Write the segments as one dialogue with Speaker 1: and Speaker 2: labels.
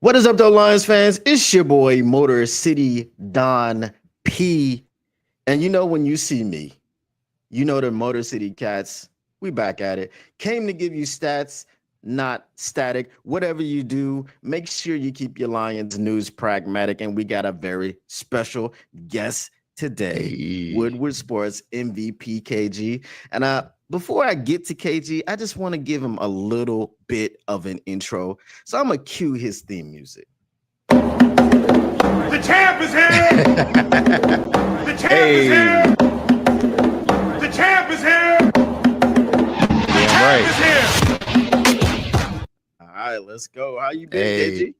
Speaker 1: What is up, though, Lions fans? It's your boy, Motor City Don P. And you know, when you see me, you know the Motor City Cats. We back at it. Came to give you stats, not static. Whatever you do, make sure you keep your Lions news pragmatic. And we got a very special guest today,
Speaker 2: Hey.
Speaker 1: Woodward Sports MVP KG. And before I get to KG, I just want to give him a little bit of an intro. So I'm gonna cue his theme music.
Speaker 3: The champ is here! The champ is here! The champ is here! The champ is here!
Speaker 1: All right, let's go. How you been, KG?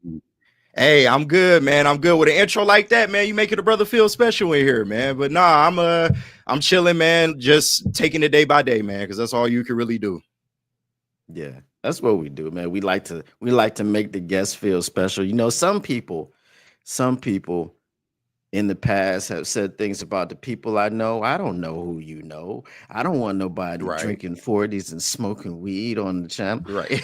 Speaker 2: Hey, I'm good, man. I'm good with an intro like that, man. You making a brother feel special in here, man. But nah, I'm chilling, man. Just taking it day by day, man, because that's all you can really do.
Speaker 1: Yeah, that's what we do, man. We like to make the guests feel special. You know, some people in the past have said things about the people I know. I don't know who you know. I don't want nobody
Speaker 2: Right.
Speaker 1: drinking 40s and smoking weed on the channel.
Speaker 2: Right.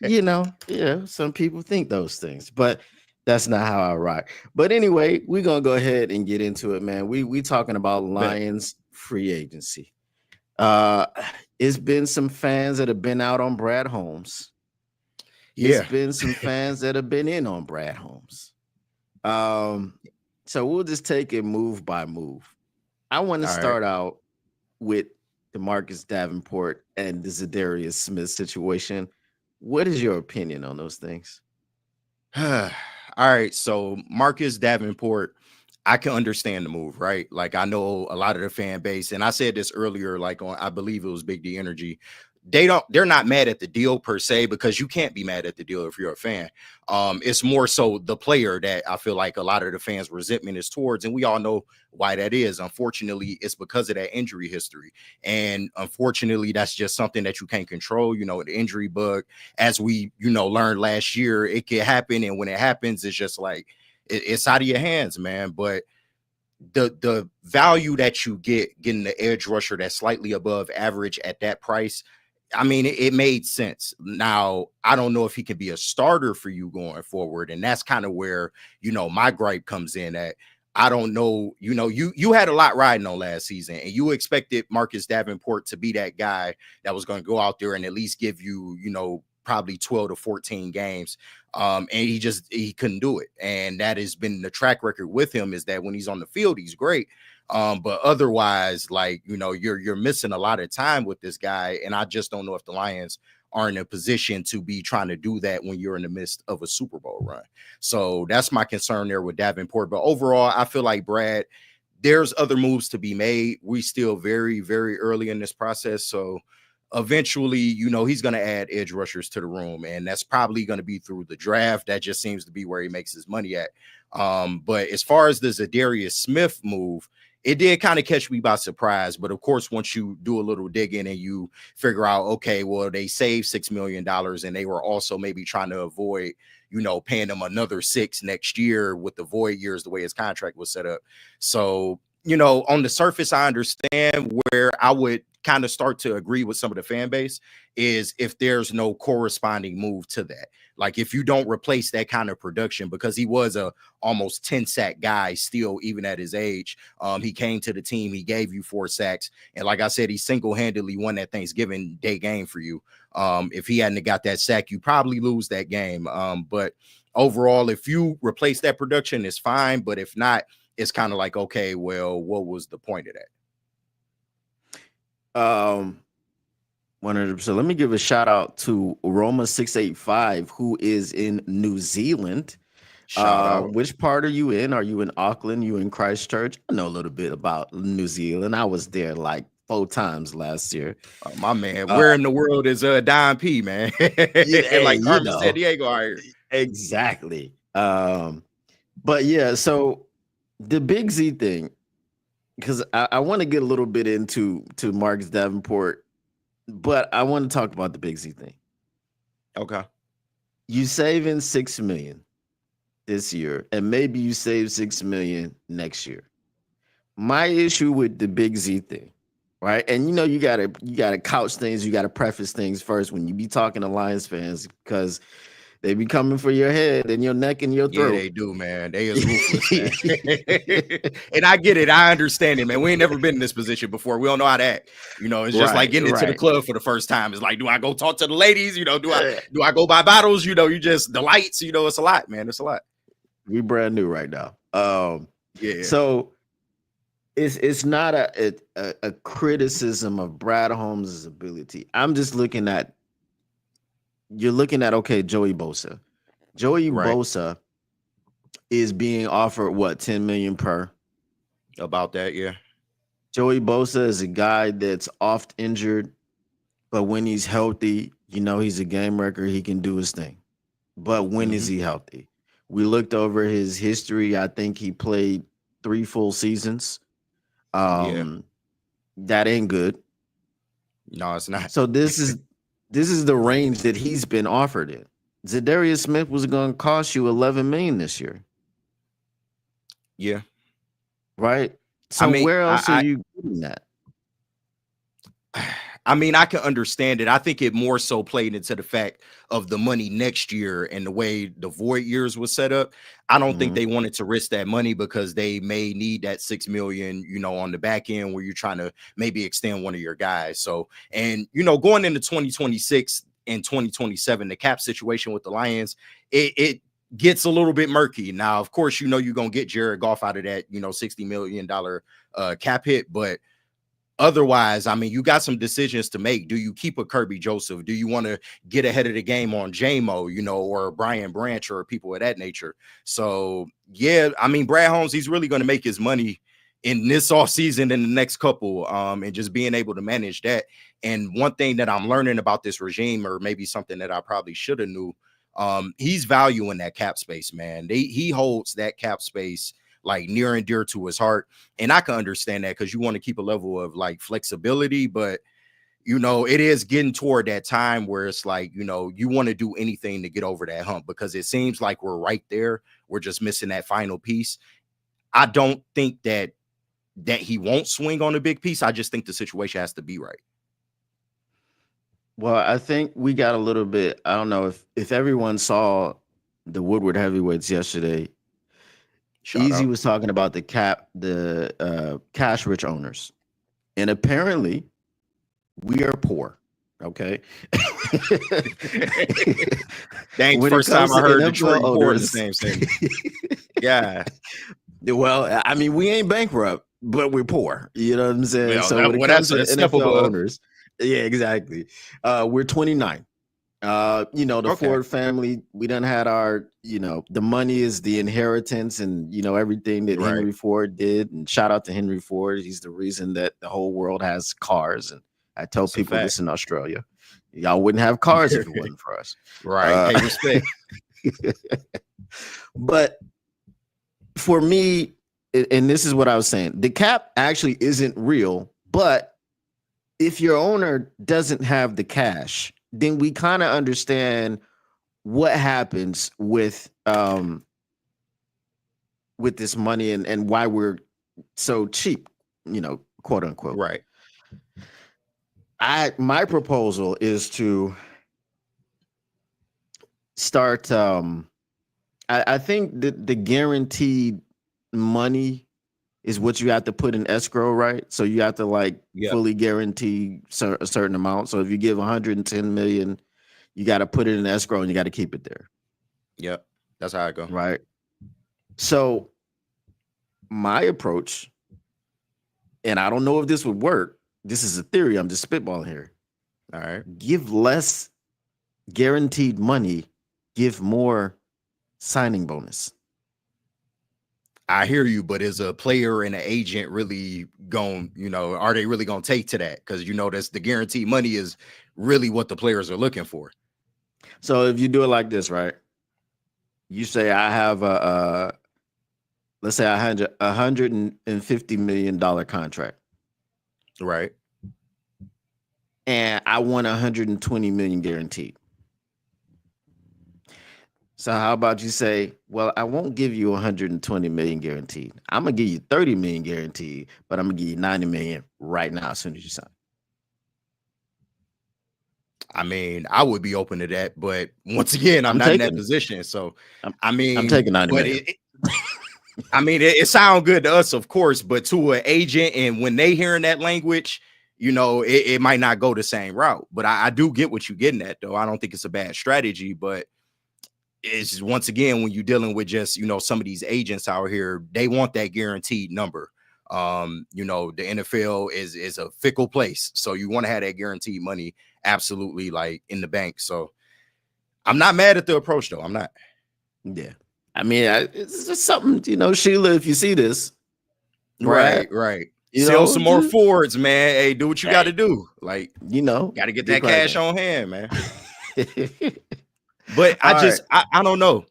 Speaker 1: You know, yeah, some people think those things, but that's not how I rock. But anyway, we're gonna go ahead and get into it, man. We talking about Lions free agency. Uh it's been some fans that have been out on Brad Holmes.
Speaker 2: Yeah.
Speaker 1: It's been some fans that have been in on Brad Holmes. So we'll just take it move by move. I want to start out with DeMarcus Davenport and the Zadarius Smith situation. What is your opinion on those things?
Speaker 2: All right. So Marcus Davenport, I can understand the move, right? Like I know a lot of the fan base, and I said this earlier, like on I believe it was Big D Energy. They're not mad at the deal per se, because you can't be mad at the deal if you're a fan. It's more so the player that I feel like a lot of the fans' resentment is towards, and we all know why that is. Unfortunately, it's because of that injury history, and unfortunately, that's just something that you can't control. You know, the injury bug, as we learned last year, it can happen, and when it happens, it's just like it's out of your hands, man. But the value that you getting the edge rusher that's slightly above average at that price, I mean, it made sense. Now, I don't know if he can be a starter for you going forward. And that's kind of where, my gripe comes in at. I don't know, you had a lot riding on last season, and you expected Marcus Davenport to be that guy that was going to go out there and at least give you, probably 12 to 14 games. And he couldn't do it. And that has been the track record with him, is that when he's on the field, he's great. But otherwise, like, you're missing a lot of time with this guy. And I just don't know if the Lions are in a position to be trying to do that when you're in the midst of a Super Bowl run. So that's my concern there with Davenport. But overall, I feel like Brad, there's other moves to be made. We still very, very early in this process. So eventually, he's going to add edge rushers to the room, and that's probably going to be through the draft. That just seems to be where he makes his money at. But as far as the Zadarius Smith move, it did kind of catch me by surprise. But of course, once you do a little digging and you figure out, okay, well, they saved $6 million, and they were also maybe trying to avoid, paying him another $6 million next year with the void years, the way his contract was set up. So, on the surface, I understand. Where I would kind of start to agree with some of the fan base is if there's no corresponding move to that. Like if you don't replace that kind of production, because he was a almost 10 sack guy still, even at his age. He came to the team, he gave you 4 sacks. And like I said, he single-handedly won that Thanksgiving Day game for you. If he hadn't got that sack, you probably lose that game. But overall, if you replace that production, it's fine. But if not, it's kind of like, okay, well, what was the point of that?
Speaker 1: 100%. Let me give a shout out to Roma685, who is in New Zealand.
Speaker 2: Shout out.
Speaker 1: Which part are you in? Are you in Auckland? You in Christchurch? I know a little bit about New Zealand. I was there like 4 times last year.
Speaker 2: Oh, my man, where in the world is Don P, man?
Speaker 1: Yeah,
Speaker 2: like San Diego out here.
Speaker 1: Exactly. But yeah, so the Big Z thing, because I want to get a little bit into Marcus Davenport, but I want to talk about the Big Z thing.
Speaker 2: Okay.
Speaker 1: You saving $6 million this year, and maybe you save $6 million next year. My issue with the Big Z thing, right? And you gotta couch things, you gotta preface things first when you be talking to Lions fans, because They be coming for your head and your neck and your
Speaker 2: Yeah,
Speaker 1: throat.
Speaker 2: they do, man. They is ruthless, man. And I get it. I understand it, man. We ain't never been in this position before. We don't know how to act. It's just like
Speaker 1: Right,
Speaker 2: getting into the
Speaker 1: right.
Speaker 2: club for the first time. It's like, do I go talk to the ladies? Do I go buy bottles? You just the lights. It's a lot, man. It's a lot.
Speaker 1: We brand new right now.
Speaker 2: Yeah.
Speaker 1: So it's not a criticism of Brad Holmes' ability. I'm just looking at okay, Joey Bosa. Joey
Speaker 2: Right.
Speaker 1: Bosa is being offered what, 10 million per?
Speaker 2: About that, yeah.
Speaker 1: Joey Bosa is a guy that's oft injured, but when he's healthy, he's a game wrecker. He can do his thing. But when is he healthy? We looked over his history. I think he played 3 full seasons.
Speaker 2: Yeah.
Speaker 1: That ain't good.
Speaker 2: No, it's not.
Speaker 1: So this is the range that he's been offered in. Zadarius Smith was going to cost you 11 million this year.
Speaker 2: Yeah.
Speaker 1: Right? So where else are you getting that?
Speaker 2: I mean, I can understand it. I think it more so played into the fact of the money next year and the way the void years was set up. I don't think they wanted to risk that money because they may need that 6 million, on the back end where you're trying to maybe extend one of your guys. So, and going into 2026 and 2027, the cap situation with the Lions, it gets a little bit murky. Now, of course, you're gonna get Jared Goff out of that, $60 million cap hit, but otherwise, I mean, you got some decisions to make. Do you keep a Kirby Joseph? Do you want to get ahead of the game on JMO, or Brian Branch or people of that nature? So, yeah, I mean, Brad Holmes, he's really going to make his money in this offseason and the next couple, and just being able to manage that. And one thing that I'm learning about this regime, or maybe something that I probably should have knew, he's valuing that cap space, man. He holds that cap space like near and dear to his heart. And I can understand that because you want to keep a level of like flexibility, but it is getting toward that time where it's like, you want to do anything to get over that hump because it seems like we're right there. We're just missing that final piece. I don't think that he won't swing on a big piece. I just think the situation has to be right.
Speaker 1: Well, I think we got a little bit. I don't know if everyone saw the Woodward heavyweights yesterday. Easy was talking about the cash rich owners, and apparently we are poor. Okay.
Speaker 2: Dang, first time I heard Detroit poor in the same thing. Yeah.
Speaker 1: Well, I mean, we ain't bankrupt, but we're poor. You know what I'm saying?
Speaker 2: Well,
Speaker 1: so when it comes to NFL owners, yeah, exactly. We're 29. The Ford family, we done had our, the money is the inheritance and, everything that Henry Ford did. And shout out to Henry Ford. He's the reason that the whole world has cars. And I tell people this in Australia, y'all wouldn't have cars if it wasn't for us.
Speaker 2: Right. Hey, respect.
Speaker 1: But for me, and this is what I was saying, the cap actually isn't real, but if your owner doesn't have the cash, then we kind of understand what happens with this money and why we're so cheap, quote unquote.
Speaker 2: Right.
Speaker 1: My proposal is to start I think that the guaranteed money is what you have to put in escrow, right? So you have to fully guarantee a certain amount. So if you give 110 million, you got to put it in escrow and you got to keep it there.
Speaker 2: Yep. That's how I go.
Speaker 1: Right. So my approach, and I don't know if this would work. This is a theory. I'm just spitballing here.
Speaker 2: All right.
Speaker 1: Give less guaranteed money, give more signing bonus.
Speaker 2: I hear you, but is a player and an agent really going, are they really going to take to that? Because, that's the guaranteed money is really what the players are looking for.
Speaker 1: So if you do it like this, right? You say, I have let's say $150 million contract.
Speaker 2: Right.
Speaker 1: And I want 120 million guaranteed. So how about you say, well, I won't give you 120 million guaranteed. I'm going to give you 30 million guaranteed, but I'm going to give you 90 million right now as soon as you sign.
Speaker 2: I mean, I would be open to that, but once again, I'm
Speaker 1: I'm
Speaker 2: not in that
Speaker 1: taking
Speaker 2: position. So,
Speaker 1: I'm,
Speaker 2: I
Speaker 1: I'm
Speaker 2: mean,
Speaker 1: taking 90
Speaker 2: but
Speaker 1: million.
Speaker 2: I mean, it sounds good to us, of course, but to an agent, and when they hearing that language, it might not go the same route. But I do get what you're getting at, though. I don't think it's a bad strategy, but it's once again when you're dealing with just some of these agents out here, they want that guaranteed number. The NFL is a fickle place, so you want to have that guaranteed money absolutely like in the bank. So I'm not mad at the approach, though. I'm not.
Speaker 1: Yeah. I mean, it's just something, Sheila, if you see this, Brad,
Speaker 2: Right. Sell some more
Speaker 1: just,
Speaker 2: Fords, man. Hey, do what you got to
Speaker 1: hey,
Speaker 2: do. Like, got to get that cash on hand, man. But
Speaker 1: All
Speaker 2: I don't know.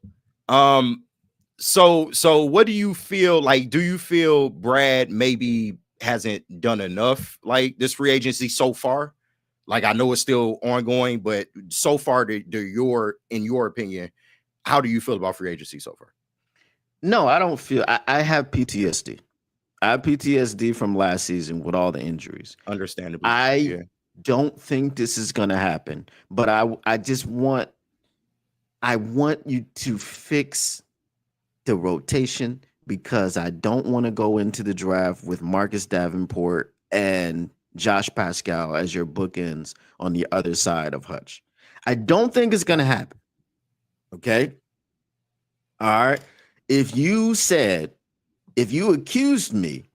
Speaker 2: So what do you feel like? Do you feel Brad maybe hasn't done enough like this free agency so far? Like, I know it's still ongoing, but so far, in your opinion, how do you feel about free agency so far?
Speaker 1: No, I don't feel. I have PTSD. I have PTSD from last season with all the injuries.
Speaker 2: Understandably,
Speaker 1: I don't think this is going to happen, but I want you to fix the rotation because I don't want to go into the draft with Marcus Davenport and Josh Pascal as your bookends on the other side of Hutch. I don't think it's going to happen. Okay. All right. If you accused me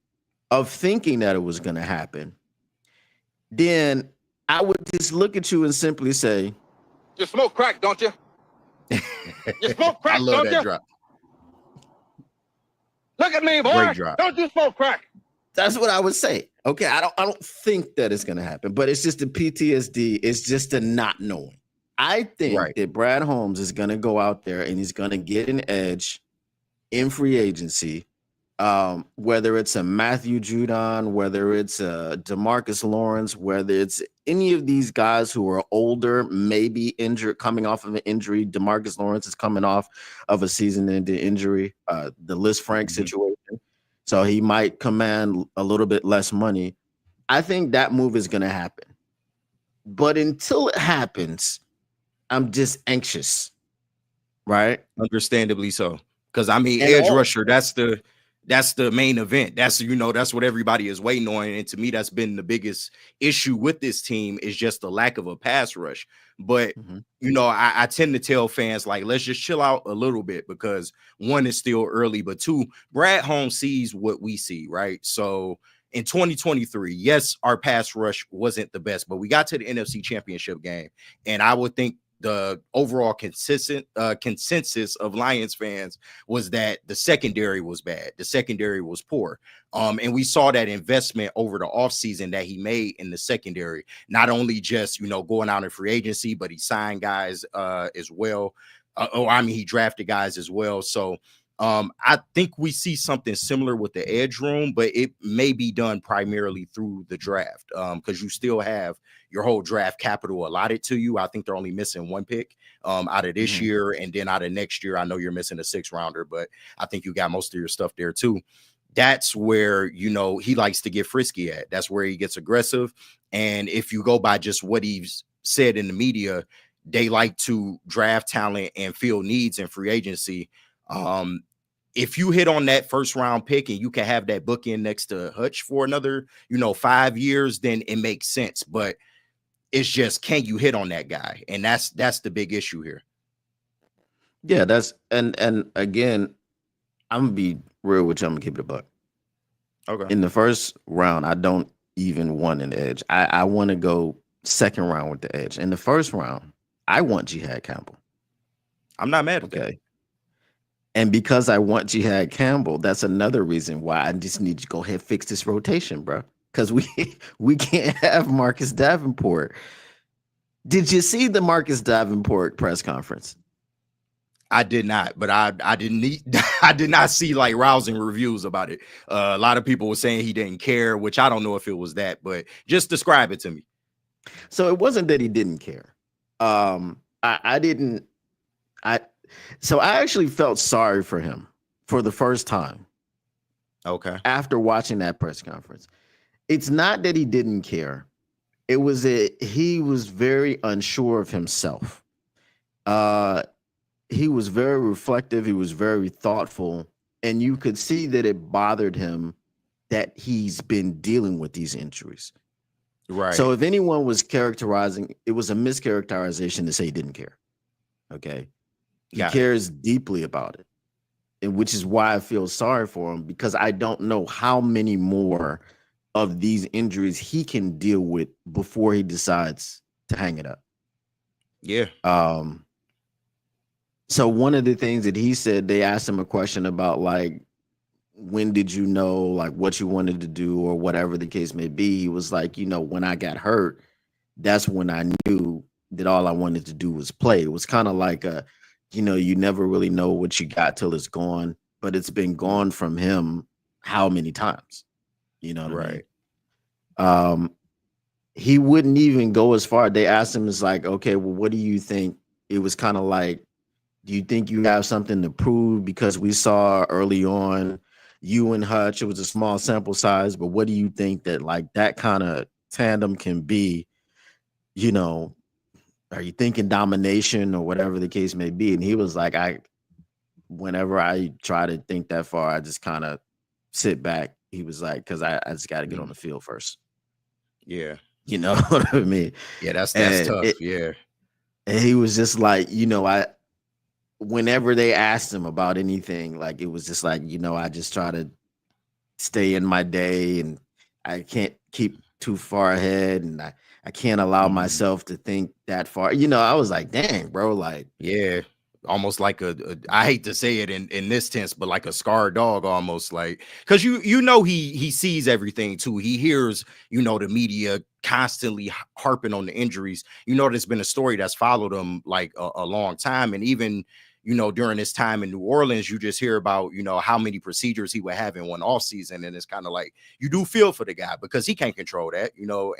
Speaker 1: of thinking that it was going to happen, then I would just look at you and simply say,
Speaker 3: "You smoke crack, don't you? You smoke crack,
Speaker 2: I love
Speaker 3: don't
Speaker 2: that
Speaker 3: you?
Speaker 2: drop.
Speaker 3: Look at me, boy.
Speaker 2: Great drop.
Speaker 3: Don't you smoke crack?"
Speaker 1: That's what I would say. Okay, I don't think that it's going to happen, but it's just the PTSD. It's just the not knowing. I think that Brad Holmes is going to go out there and he's going to get an edge in free agency, whether it's a Matthew Judon, whether it's a DeMarcus Lawrence, whether it's any of these guys who are older, maybe injured, coming off of an injury. DeMarcus Lawrence is coming off of a season-ending injury, the Liz Frank situation. So he might command a little bit less money. I think that move is going to happen. But until it happens, I'm just anxious, right?
Speaker 2: Understandably so. Because I mean, edge rusher, that's the main event. That's what everybody is waiting on. And to me, that's been the biggest issue with this team is just the lack of a pass rush. But I tend to tell fans like, let's just chill out a little bit because one is still early, but two, Brad Holmes sees what we see, right? So in 2023, yes, our pass rush wasn't the best, but we got to the NFC Championship game, and I would think the overall consensus of Lions fans was that the secondary was bad. The secondary was poor. And we saw that investment over the offseason that he made in the secondary, not only just, going out in free agency, but he signed guys as well. He drafted guys as well. So I think we see something similar with the edge room, but it may be done primarily through the draft because you still have your whole draft capital allotted to you. I think they're only missing one pick out of this year, and then out of next year. I know you're missing a 6th rounder, but I think you got most of your stuff there too. That's where he likes to get frisky at. That's where he gets aggressive. And if you go by just what he's said in the media, they like to draft talent and fill needs in free agency. If you hit on that 1st round pick and you can have that bookend next to Hutch for another, 5 years, then it makes sense. But it's just, can you hit on that guy? And that's the big issue here.
Speaker 1: Yeah, that's and again, I'm gonna be real with you. I'm gonna keep it a buck.
Speaker 2: Okay.
Speaker 1: In the 1st round, I don't even want an edge. I want to go 2nd round with the edge. In the 1st round, I want Jihad Campbell.
Speaker 2: I'm not mad at that.
Speaker 1: And because I want Jihad Campbell, that's another reason why I just need to go ahead and fix this rotation, bro. Because we can't have Marcus Davenport. Did you see the Marcus Davenport press conference?
Speaker 2: I did not, but I did not see like rousing reviews about it. A lot of people were saying he didn't care, which I don't know if it was that, but just describe it to me.
Speaker 1: So it wasn't that he didn't care. So I actually felt sorry for him for the first time.
Speaker 2: Okay.
Speaker 1: After watching that press conference. It's not that he didn't care. he was very unsure of himself. Uh, he was very reflective. He was very thoughtful, and you could see that it bothered him that he's been dealing with these injuries.
Speaker 2: Right.
Speaker 1: So if anyone was characterizing, it was a mischaracterization to say he didn't care. Okay. He
Speaker 2: Got it.
Speaker 1: cares deeply about it. And which is why I feel sorry for him, because I don't know how many more of these injuries he can deal with before he decides to hang it up.
Speaker 2: Yeah.
Speaker 1: So one of the things that he said, they asked him a question about like, when did you know like what you wanted to do or whatever the case may be? He was like, when I got hurt, that's when I knew that all I wanted to do was play. It was kind of like you never really know what you got till it's gone, but it's been gone from him how many times? You know what I mean? He wouldn't even go as far. They asked him, it's like, okay, well, what do you think? It was kind of like, do you think you have something to prove? Because we saw early on you and Hutch, it was a small sample size, but what do you think that like that kind of tandem can be? Are you thinking domination or whatever the case may be? And he was like, whenever I try to think that far, I just kind of sit back. He was like, because I just got to get on the field first.
Speaker 2: Yeah.
Speaker 1: You know what I mean?
Speaker 2: Yeah, that's
Speaker 1: And
Speaker 2: tough. Yeah.
Speaker 1: And he was just like, whenever they asked him about anything, like it was just like, I just try to stay in my day and I can't keep too far ahead and I can't allow myself to think that far. I was like, dang, bro, like,
Speaker 2: yeah, almost like I hate to say it in this tense, but like a scarred dog, almost like, because he sees everything too. He hears the media constantly harping on the injuries. There's been a story that's followed him like a long time, and even during his time in New Orleans, you just hear about how many procedures he would have in one off season, and it's kind of like you do feel for the guy because he can't control that,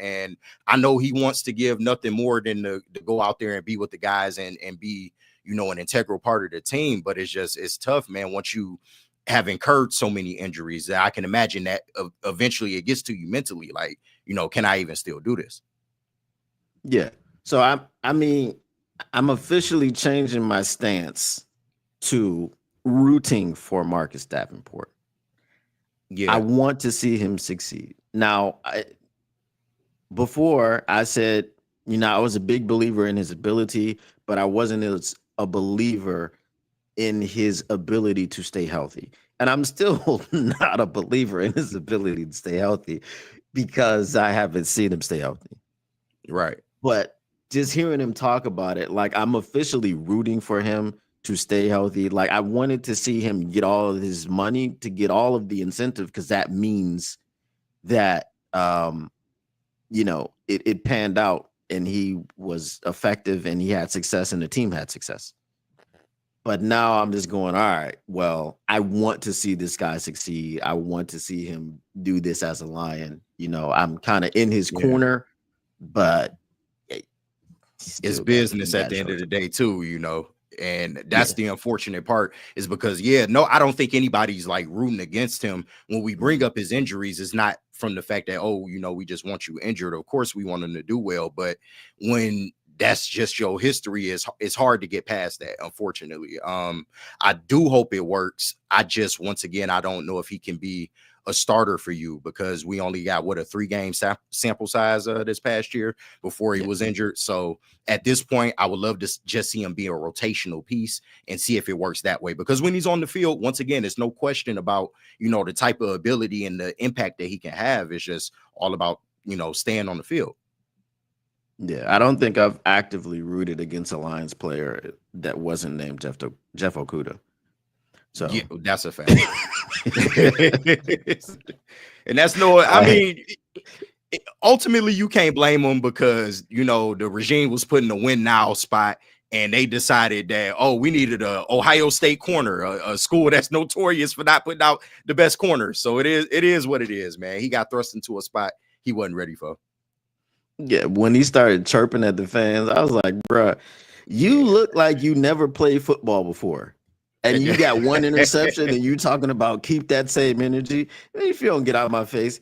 Speaker 2: and I know he wants to give nothing more than to go out there and be with the guys and be an integral part of the team. But it's tough, man, once you have incurred so many injuries that I can imagine that eventually it gets to you mentally, like, can I even still do this?
Speaker 1: Yeah. So I'm officially changing my stance to rooting for Marcus Davenport.
Speaker 2: Yeah.
Speaker 1: I want to see him succeed. Now, before I said, I was a big believer in his ability, but I wasn't as a believer in his ability to stay healthy. And I'm still not a believer in his ability to stay healthy because I haven't seen him stay healthy.
Speaker 2: Right.
Speaker 1: But just hearing him talk about it, like I'm officially rooting for him to stay healthy. Like I wanted to see him get all of his money, to get all of the incentive, because that means that it panned out and he was effective and he had success and the team had success. But now I'm just going, all right, well, I want to see this guy succeed. I want to see him do this as a Lion. I'm kind of in his corner, but
Speaker 2: it's business at the end of the day too, and that's the unfortunate part, is because I don't think anybody's like rooting against him when we bring up his injuries. It's not from the fact that we just want you injured. Of course we want him to do well, but when that's just your history, it's hard to get past that, unfortunately. I do hope it works. Once again, I don't know if he can be a starter for you, because we only got a 3-game sample size this past year before he was injured. So at this point, I would love to just see him be a rotational piece and see if it works that way, because when he's on the field, once again, it's no question about the type of ability and the impact that he can have. It's just all about staying on the field.
Speaker 1: Yeah, I don't think I've actively rooted against a Lions player that wasn't named Jeff Okudah. So
Speaker 2: yeah, that's a fact. And that's I mean, ultimately you can't blame them, because the regime was put in a win now spot, and they decided that we needed a Ohio State corner, a school that's notorious for not putting out the best corners. So it is what it is, man. He got thrust into a spot he wasn't ready for.
Speaker 1: Yeah, when he started chirping at the fans, I was like, bruh, you look like you never played football before. And you got one interception and you talking about keep that same energy. If you don't get out of my face.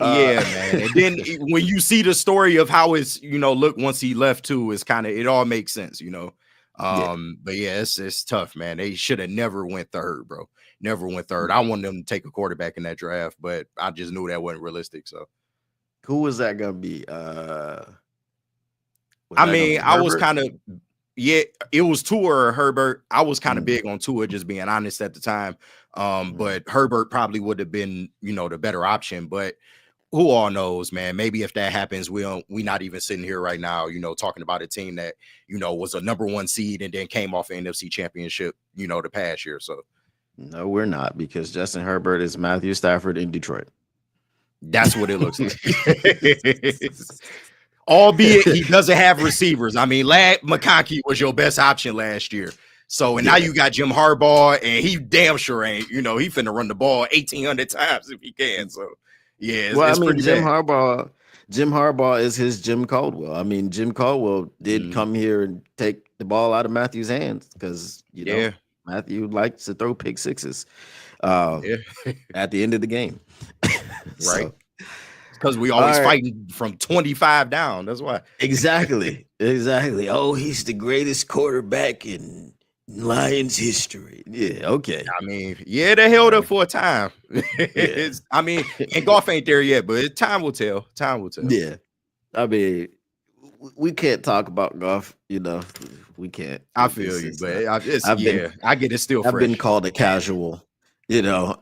Speaker 2: Yeah, man. And then when you see the story of how it's, look, once he left too, it's kind of, it all makes sense.
Speaker 1: Yeah,
Speaker 2: But yeah, it's tough, man. They should have never went third, bro. Never went third. I wanted them to take a quarterback in that draft, but I just knew that wasn't realistic. So
Speaker 1: who was that gonna be? Was
Speaker 2: I
Speaker 1: that gonna
Speaker 2: mean,
Speaker 1: be
Speaker 2: I was
Speaker 1: Herbert?
Speaker 2: kind of, yeah, it was Tua or Herbert. I was kind of
Speaker 1: Mm,
Speaker 2: big on Tua, just being honest at the time.
Speaker 1: mm.
Speaker 2: But Herbert probably would have been, the better option. But who all knows, man? Maybe if that happens, we not even sitting here right now, talking about a team that, was a #1 seed and then came off an NFC championship, the past year. So
Speaker 1: No, we're not, because Justin Herbert is Matthew Stafford in Detroit.
Speaker 2: that's what it looks like. Albeit he doesn't have receivers. I mean, McConkey was your best option last year. So, and now
Speaker 1: Yeah.
Speaker 2: you got Jim Harbaugh, and he damn sure ain't, he finna run the ball 1,800 times if he can. So, yeah,
Speaker 1: Well, I
Speaker 2: it's
Speaker 1: mean,
Speaker 2: pretty bad.
Speaker 1: Jim Harbaugh is his Jim Caldwell. I mean, Jim Caldwell did
Speaker 2: Mm,
Speaker 1: come here and take the ball out of Matthew's hands because
Speaker 2: yeah,
Speaker 1: Matthew likes to throw pick sixes uh,
Speaker 2: yeah,
Speaker 1: at the end of the game.
Speaker 2: right.
Speaker 1: So,
Speaker 2: Because we
Speaker 1: all
Speaker 2: always
Speaker 1: right,
Speaker 2: fighting from 25 down. That's why.
Speaker 1: exactly. Oh, he's the greatest quarterback in Lions history. Yeah, okay.
Speaker 2: I mean, yeah, they held up for a time.
Speaker 1: Yeah,
Speaker 2: I mean, and golf ain't there yet, but time will tell. Time will tell.
Speaker 1: yeah. I mean, we can't talk about golf. We can't.
Speaker 2: I feel you,
Speaker 1: It's
Speaker 2: but
Speaker 1: not. I've been
Speaker 2: I get it still
Speaker 1: I've been
Speaker 2: fresh.
Speaker 1: called a casual. You know.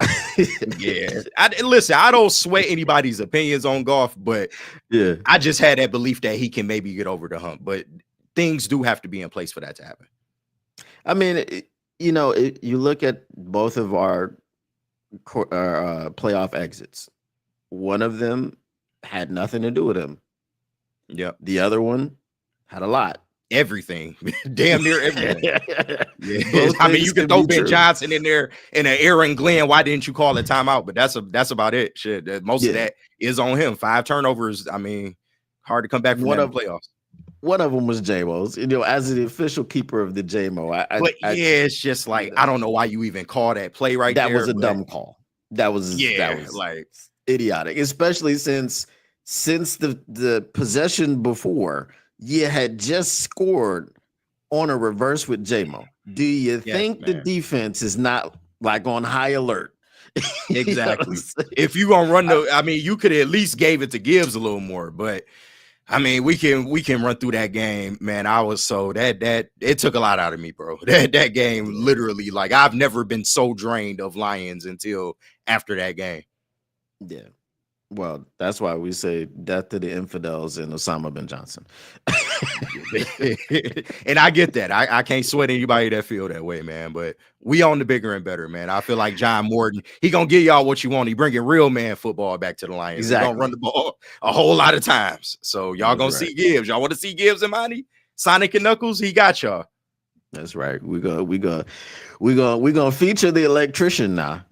Speaker 2: Yeah. Listen, I don't sweat anybody's opinions on golf, but
Speaker 1: Yeah.
Speaker 2: I just had that belief that he can maybe get over the hump. But things do have to be in place for that to happen.
Speaker 1: I mean, you look at both of our playoff exits. One of them had nothing to do with him.
Speaker 2: Yep.
Speaker 1: The other one had a lot.
Speaker 2: Everything. Damn near everything. Yeah.
Speaker 1: Both
Speaker 2: I mean,
Speaker 1: things
Speaker 2: you could
Speaker 1: can
Speaker 2: throw
Speaker 1: be
Speaker 2: Ben
Speaker 1: true.
Speaker 2: Johnson in there and an Aaron Glenn. Why didn't you call a timeout? But that's about it. Shit. Most of
Speaker 1: Yeah.
Speaker 2: that is on him. 5 turnovers. I mean, hard to come back from
Speaker 1: One
Speaker 2: that in
Speaker 1: of
Speaker 2: the playoffs.
Speaker 1: one of them was JMO's. As the official keeper of the JMO,
Speaker 2: But yeah, it's just like I don't know why you even call that play right
Speaker 1: that
Speaker 2: there.
Speaker 1: was a
Speaker 2: but
Speaker 1: dumb call. That was
Speaker 2: like
Speaker 1: idiotic, especially since the possession before you had just scored on a reverse with JMO. Do you think the
Speaker 2: man.
Speaker 1: defense is not like on high alert?
Speaker 2: Exactly. If you gonna run I mean, you could at least gave it to Gibbs a little more, but I mean, we can run through that game, man. I was so that it took a lot out of me, bro. That game literally, like, I've never been so drained of Lions until after that game.
Speaker 1: Yeah. Well, that's why we say death to the infidels and Osama bin Johnson.
Speaker 2: And I get that. I can't sweat anybody that feel that way, man. But we on the bigger and better, man. I feel like John Morton, he gonna give y'all what you want. He bringing real man football back to the Lions.
Speaker 1: Exactly.
Speaker 2: He gonna run the ball a whole lot of times. So y'all gonna see Gibbs. Y'all want to see Gibbs and Monty? Sonic and Knuckles, he got y'all.
Speaker 1: That's right. We gonna feature the electrician now.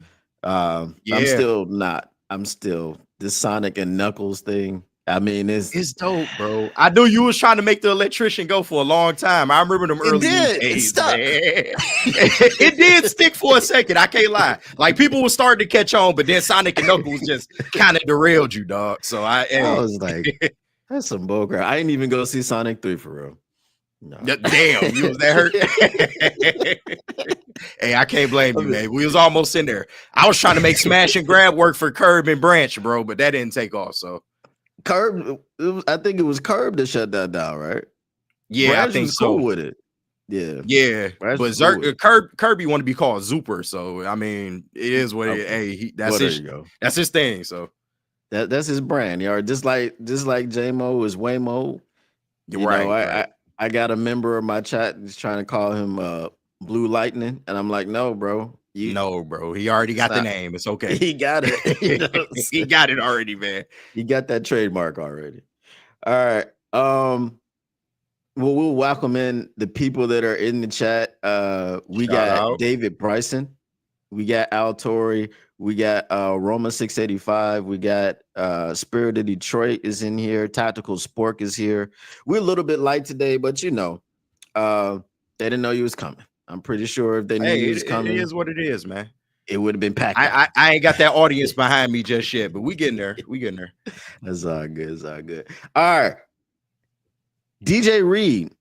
Speaker 1: I'm still this Sonic and Knuckles thing. I mean,
Speaker 2: it's dope, bro. I knew you was trying to make the electrician go for a long time. I remember them early days. It did stick for a second. I can't lie. Like, people were starting to catch on, but then Sonic and Knuckles just kind of derailed you, dog. So I
Speaker 1: was like, that's some bullcrap. I didn't even go see Sonic 3 for real. No.
Speaker 2: Damn, you was that hurt. Hey, I can't blame you, man. We was almost in there. I was trying to make smash and grab work for Curb and Branch, bro, but that didn't take off. So
Speaker 1: Curb, I think it was Curb that shut that down, right?
Speaker 2: Yeah,
Speaker 1: Branch
Speaker 2: I think
Speaker 1: was
Speaker 2: so.
Speaker 1: cool with it. Yeah,
Speaker 2: Branch, but Kirby want to be called Zuper, so I mean, it is what it. Hey, that's his thing. So
Speaker 1: that's his brand, just like JMO is Waymo.
Speaker 2: Right.
Speaker 1: I got a member of my chat that's trying to call him Blue Lightning, and I'm like, no, bro.
Speaker 2: No, bro. He already got the name. It's okay.
Speaker 1: He got it.
Speaker 2: He got it already, man.
Speaker 1: He got that trademark already. All right. Well, we'll welcome in the people that are in the chat. We got David Bryson. We got Al Torrey. We got Roma 685. We got Spirit of Detroit is in here. Tactical Spork is here. We're a little bit light today, but they didn't know you was coming. I'm pretty sure if they knew you was coming.
Speaker 2: It is what it is, man.
Speaker 1: it would have been packed out.
Speaker 2: I ain't got that audience behind me just yet, but we getting there. We getting there.
Speaker 1: That's all good. It's all good. All right. DJ Reed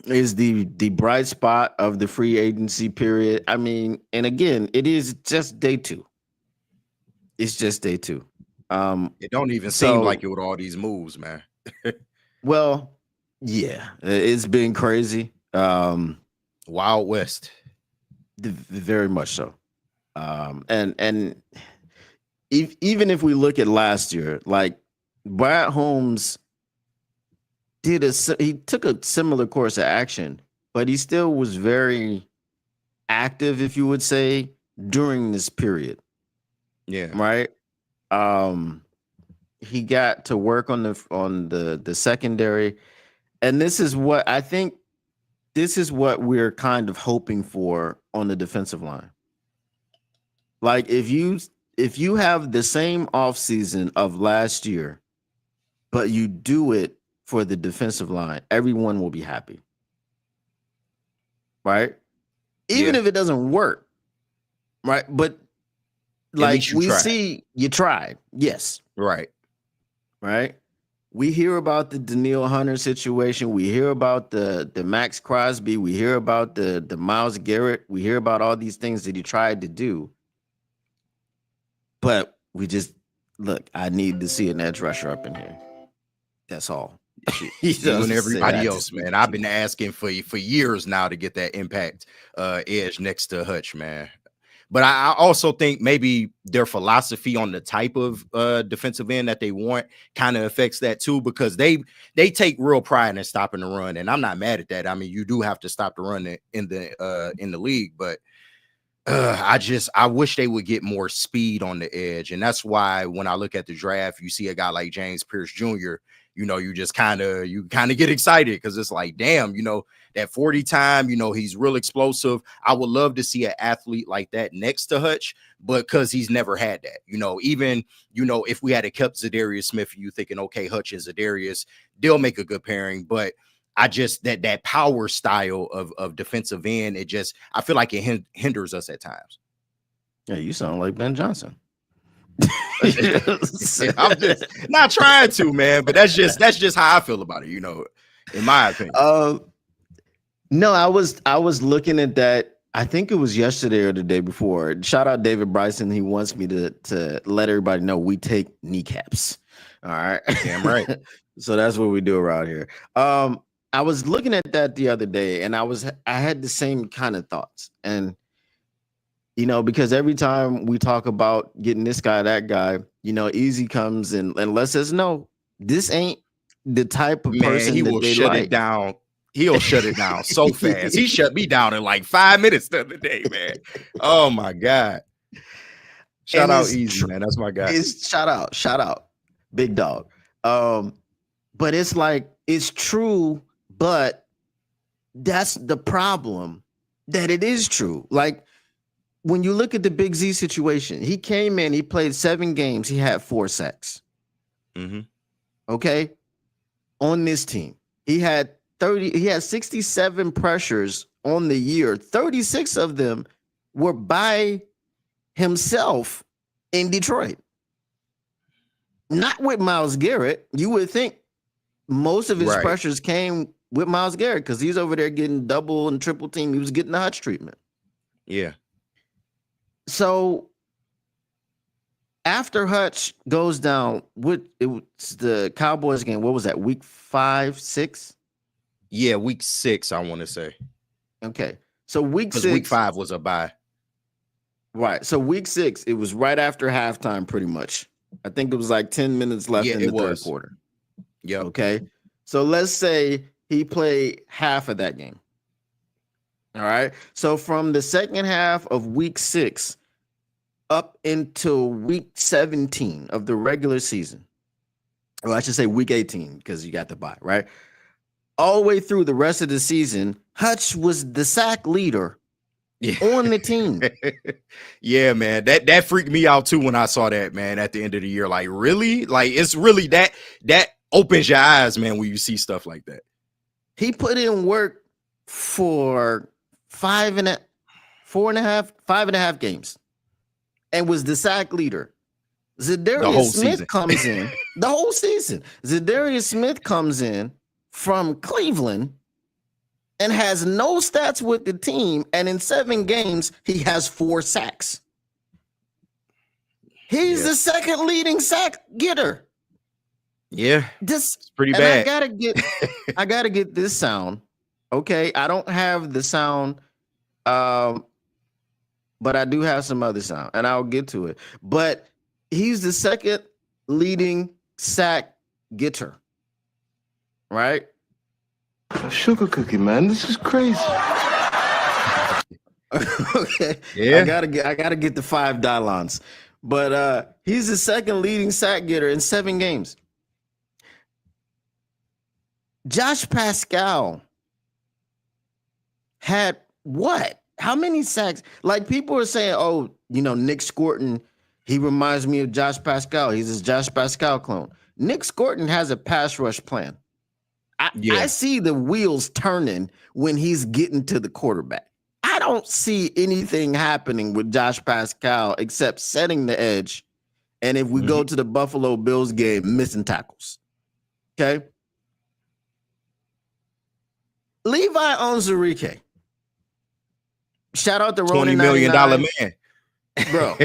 Speaker 1: is the bright spot of the free agency period. I mean, and again, it is just day 2. It's just day 2.
Speaker 2: It don't even seem like it with all these moves, man.
Speaker 1: Well, yeah, it's been crazy.
Speaker 2: Wild West.
Speaker 1: Very much so. And even if we look at last year, like Brad Holmes he took a similar course of action, but he still was very active, if you would say, during this period.
Speaker 2: Yeah.
Speaker 1: Right. He got to work on the secondary, and this is what I think. This is what we're kind of hoping for on the defensive line. Like if you have the same offseason of last year, but you do it for the defensive line, everyone will be happy. Right? Even if it doesn't work. Right? But like we see you tried. Yes.
Speaker 2: Right.
Speaker 1: Right? We hear about the Daniil Hunter situation. We hear about the Max Crosby. We hear about the Myles Garrett. We hear about all these things that he tried to do. But we just look, I need to see an edge rusher up in here. That's all.
Speaker 2: You and everybody else, man. I've been asking for years now to get that impact edge next to Hutch, man. But I also think maybe their philosophy on the type of defensive end that they want kind of affects that too, because they take real pride in stopping the run, and I'm not mad at that. I mean, you do have to stop the run in the league, but I wish they would get more speed on the edge, and that's why when I look at the draft, you see a guy like James Pierce Jr. You know, you kind of get excited because it's like, damn, you know, that 40 time, you know, he's real explosive. I would love to see an athlete like that next to Hutch, but because he's never had that, you know, even, you know, if we had kept Zadarius Smith, you thinking, okay, Hutch and Zadarius, they'll make a good pairing. But I just, that power style of defensive end, I feel like it hinders us at times.
Speaker 1: Yeah, you sound like Ben Johnson.
Speaker 2: I'm just not trying to, man, but that's just how I feel about it, you know, in my opinion.
Speaker 1: No, I was looking at that. I think it was yesterday or the day before. Shout out David Bryson. He wants me to let everybody know we take kneecaps. All right.
Speaker 2: Damn right.
Speaker 1: So that's what we do around here. I was looking at that the other day, and I had the same kind of thoughts. And you know, because every time we talk about getting this guy, that guy, you know, Easy comes and lets us know this ain't the type of person
Speaker 2: he will shut it down. He'll shut it down so fast. He shut me down in like 5 minutes the other day, man. Oh my God. Shout out Easy, man. That's my guy.
Speaker 1: Shout out, big dog. But it's like, it's true, but that's the problem, that it is true. Like, when you look at the Big Z situation, he came in, he played 7 games, he had 4 sacks.
Speaker 2: Mm-hmm.
Speaker 1: Okay. On this team, he had 67 pressures on the year. 36 of them were by himself in Detroit. Not with Myles Garrett. You would think most of his pressures came with Myles Garrett because he's over there getting double and triple team. He was getting the Hutch treatment.
Speaker 2: Yeah.
Speaker 1: So after Hutch goes down, it was the Cowboys game. What was that? Week 5, 6?
Speaker 2: Yeah, week 6, I want to say.
Speaker 1: Okay. So week 6.
Speaker 2: Week 5 was a bye.
Speaker 1: Right. So week 6, it was right after halftime, pretty much. I think it was like 10 minutes left in the third quarter.
Speaker 2: Yeah.
Speaker 1: Okay. So let's say he played half of that game. All right. So from the second half of week 6 up until week 17 of the regular season, well, I should say week 18 because you got the bye, right? All the way through the rest of the season, Hutch was the sack leader on the team.
Speaker 2: Yeah, man. That freaked me out too when I saw that, man, at the end of the year. Like, really? Like, it's really that opens your eyes, man, when you see stuff like that.
Speaker 1: He put in work for 5.5 games, and was the sack leader.
Speaker 2: The
Speaker 1: Zadarius
Speaker 2: whole
Speaker 1: Smith
Speaker 2: season.
Speaker 1: comes in the whole season. Zadarius Smith comes in from Cleveland and has no stats with the team, and in 7 games he has 4 sacks. He's
Speaker 2: Yeah.
Speaker 1: the second leading sack getter.
Speaker 2: Yeah,
Speaker 1: This
Speaker 2: it's pretty
Speaker 1: and
Speaker 2: bad.
Speaker 1: I gotta get this sound. Okay, I don't have the sound, but I do have some other sound, and I'll get to it. But he's the second leading sack getter, right?
Speaker 4: A sugar cookie, man. This is crazy.
Speaker 1: Okay,
Speaker 2: Yeah.
Speaker 1: I gotta get the $5 lines, but he's the second leading sack getter in 7 games. Josh Pascal had what? How many sacks? Like, people are saying, oh, Nick Scorton, he reminds me of Josh Pascal. He's this Josh Pascal clone. Nick Scorton has a pass rush plan. I see the wheels turning when he's getting to the quarterback. I don't see anything happening with Josh Pascal except setting the edge. And if we go to the Buffalo Bills game, missing tackles. Okay. Levi Onwuzurike. Shout out to
Speaker 2: $20
Speaker 1: Ronin
Speaker 2: million
Speaker 1: 99.
Speaker 2: man.
Speaker 1: Bro.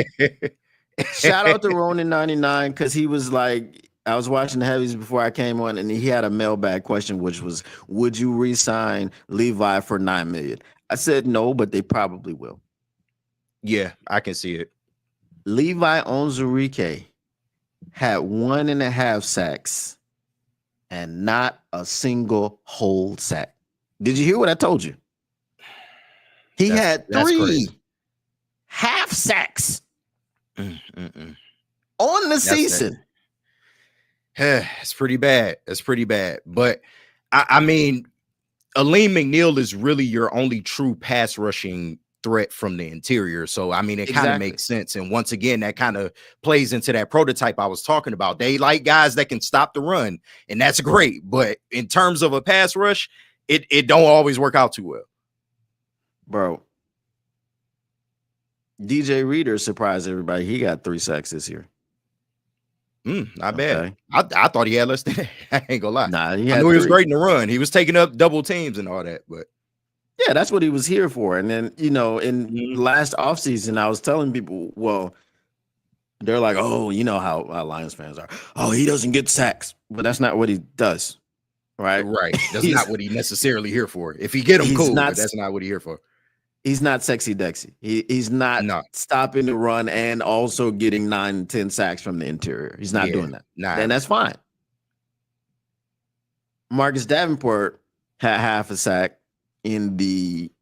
Speaker 1: Shout out to Ronin 99, because he was like, I was watching the heavies before I came on, and he had a mailbag question, which was, would you re-sign Levi for $9 million? I said no, but they probably will.
Speaker 2: Yeah, I can see it.
Speaker 1: Levi Onwuzurike had 1.5 sacks and not a single whole sack. Did you hear what I told you? He had 3
Speaker 2: crazy.
Speaker 1: half sacks
Speaker 2: Mm.
Speaker 1: on the season.
Speaker 2: It's pretty bad. It's pretty bad. But I mean, Aleem McNeil is really your only true pass rushing threat from the interior. So I mean, it kind of makes sense. And once again, that kind of plays into that prototype I was talking about. They like guys that can stop the run, and that's great. But in terms of a pass rush, it don't always work out too well.
Speaker 1: Bro, DJ Reader surprised everybody. He got 3 sacks this year.
Speaker 2: Not bad. I thought he had less than that. I ain't gonna lie.
Speaker 1: Nah,
Speaker 2: I knew he was great in the run. He was taking up double teams and all that, but
Speaker 1: yeah, that's what he was here for. And then, in last offseason, I was telling people, well, they're like, oh, you know how Lions fans are. Oh, he doesn't get sacks. But that's not what he does. Right.
Speaker 2: That's not what he necessarily here for. If he get him, cool, but that's not what he here for.
Speaker 1: He's not sexy Dexy. He's not stopping the run and also getting 9 10 sacks from the interior. He's not doing that. And that's fine. Marcus Davenport had half a sack in the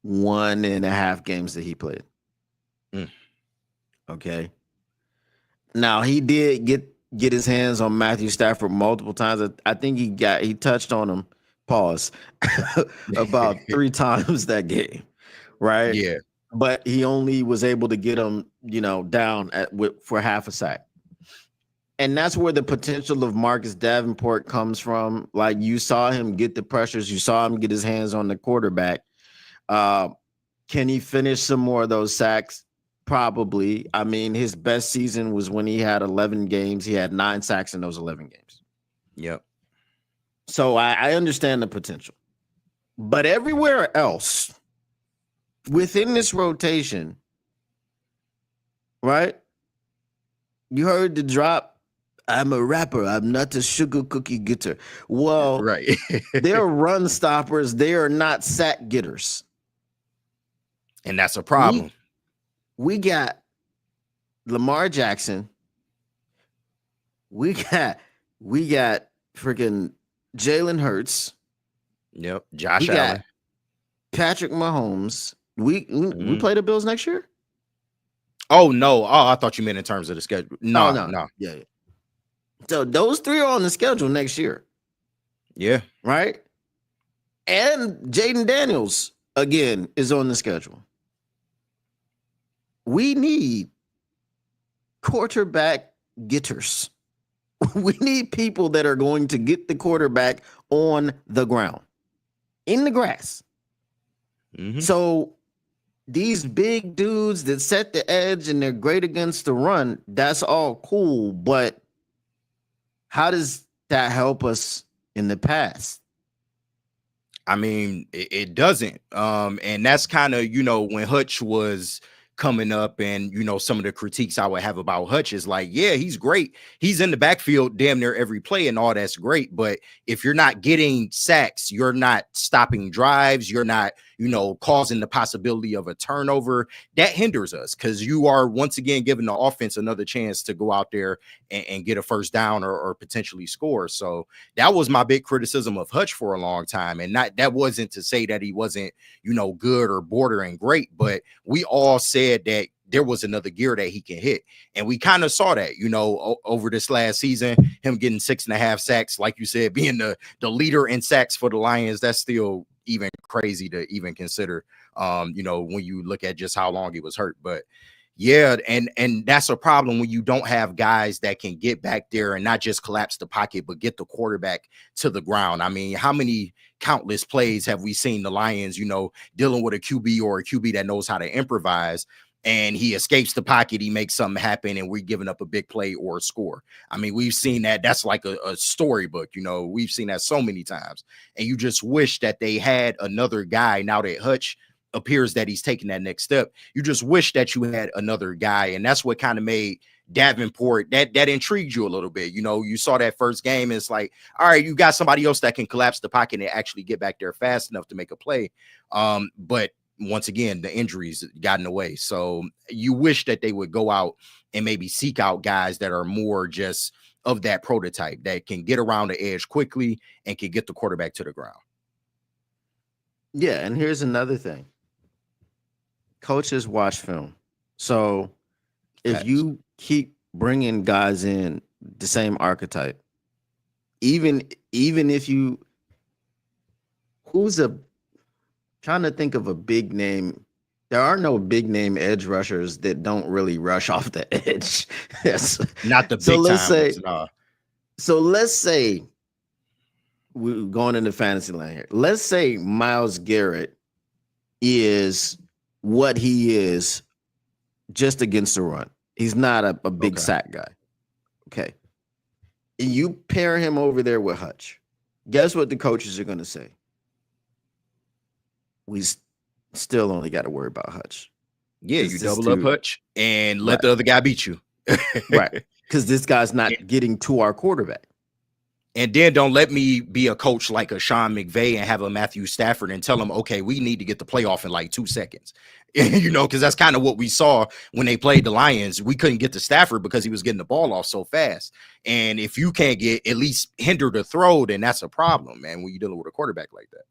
Speaker 1: 1.5 games that he played. Okay. Now, he did get his hands on Matthew Stafford multiple times. I think he touched on him, pause, about 3 times that game. Right.
Speaker 2: Yeah.
Speaker 1: But he only was able to get him, down for half a sack. And that's where the potential of Marcus Davenport comes from. Like, you saw him get the pressures. You saw him get his hands on the quarterback. Can he finish some more of those sacks? Probably. I mean, his best season was when he had 11 games. He had 9 sacks in those 11 games.
Speaker 2: Yep.
Speaker 1: So I understand the potential. But everywhere else within this rotation, right? You heard the drop. I'm a rapper. I'm not a sugar cookie getter. Well,
Speaker 2: right.
Speaker 1: They're run stoppers. They are not sack getters.
Speaker 2: And that's a problem.
Speaker 1: We got Lamar Jackson. We got freaking Jalen Hurts.
Speaker 2: Yep. Josh Allen.
Speaker 1: Patrick Mahomes. We play the Bills next year?
Speaker 2: Oh no. Oh, I thought you meant in terms of the schedule. No.
Speaker 1: Yeah. So those 3 are on the schedule next year.
Speaker 2: Yeah.
Speaker 1: Right? And Jaden Daniels, again, is on the schedule. We need quarterback getters. We need people that are going to get the quarterback on the ground, in the grass. So these big dudes that set the edge and they're great against the run, that's all cool. But how does that help us in the past?
Speaker 2: I mean, it doesn't. And that's kind of, when Hutch was coming up, and some of the critiques I would have about Hutch is like, yeah, he's great. He's in the backfield damn near every play, and all that's great. But if you're not getting sacks, you're not stopping drives, you're not, causing the possibility of a turnover, that hinders us, because you are once again giving the offense another chance to go out there and get a first down, or potentially score. So that was my big criticism of Hutch for a long time. And that wasn't to say that he wasn't, good or bordering great, but we all said that there was another gear that he can hit. And we kind of saw that, over this last season, him getting 6.5 sacks, like you said, being the leader in sacks for the Lions. That's still even crazy to even consider, when you look at just how long he was hurt. But yeah, and that's a problem when you don't have guys that can get back there and not just collapse the pocket, but get the quarterback to the ground. I mean, how many countless plays have we seen the Lions, dealing with a QB or a QB that knows how to improvise, and he escapes the pocket, he makes something happen, and we're giving up a big play or a score. I mean, we've seen that. That's like a storybook, we've seen that so many times. And you just wish that they had another guy. Now that Hutch appears that he's taking that next step, you just wish that you had another guy. And that's what kind of made Davenport, that intrigued you a little bit. You saw that first game, and it's like, all right, you got somebody else that can collapse the pocket and actually get back there fast enough to make a play. But once again, the injuries got in the way. So you wish that they would go out and maybe seek out guys that are more just of that prototype, that can get around the edge quickly and can get the quarterback to the ground.
Speaker 1: Yeah, and here's another thing. Coaches watch film. So if you keep bringing guys in the same archetype, even if you, trying to think of a big name. There are no big name edge rushers that don't really rush off the edge. Yes.
Speaker 2: Not the big
Speaker 1: So let's
Speaker 2: time.
Speaker 1: say, so let's say we're going into fantasy land here. Let's say Myles Garrett is what he is just against the run. He's not a big sack guy. Okay. And you pair him over there with Hutch. Guess what the coaches are going to say? We still only got to worry about Hutch.
Speaker 2: Yeah, you double up Hutch and let the other guy beat you.
Speaker 1: Right. Because this guy's not getting to our quarterback.
Speaker 2: And then don't let me be a coach like a Sean McVay and have a Matthew Stafford and tell him, okay, we need to get the playoff in like 2 seconds. Because that's kind of what we saw when they played the Lions. We couldn't get to Stafford because he was getting the ball off so fast. And if you can't get at least hinder the throw, then that's a problem, man, when you're dealing with a quarterback like that.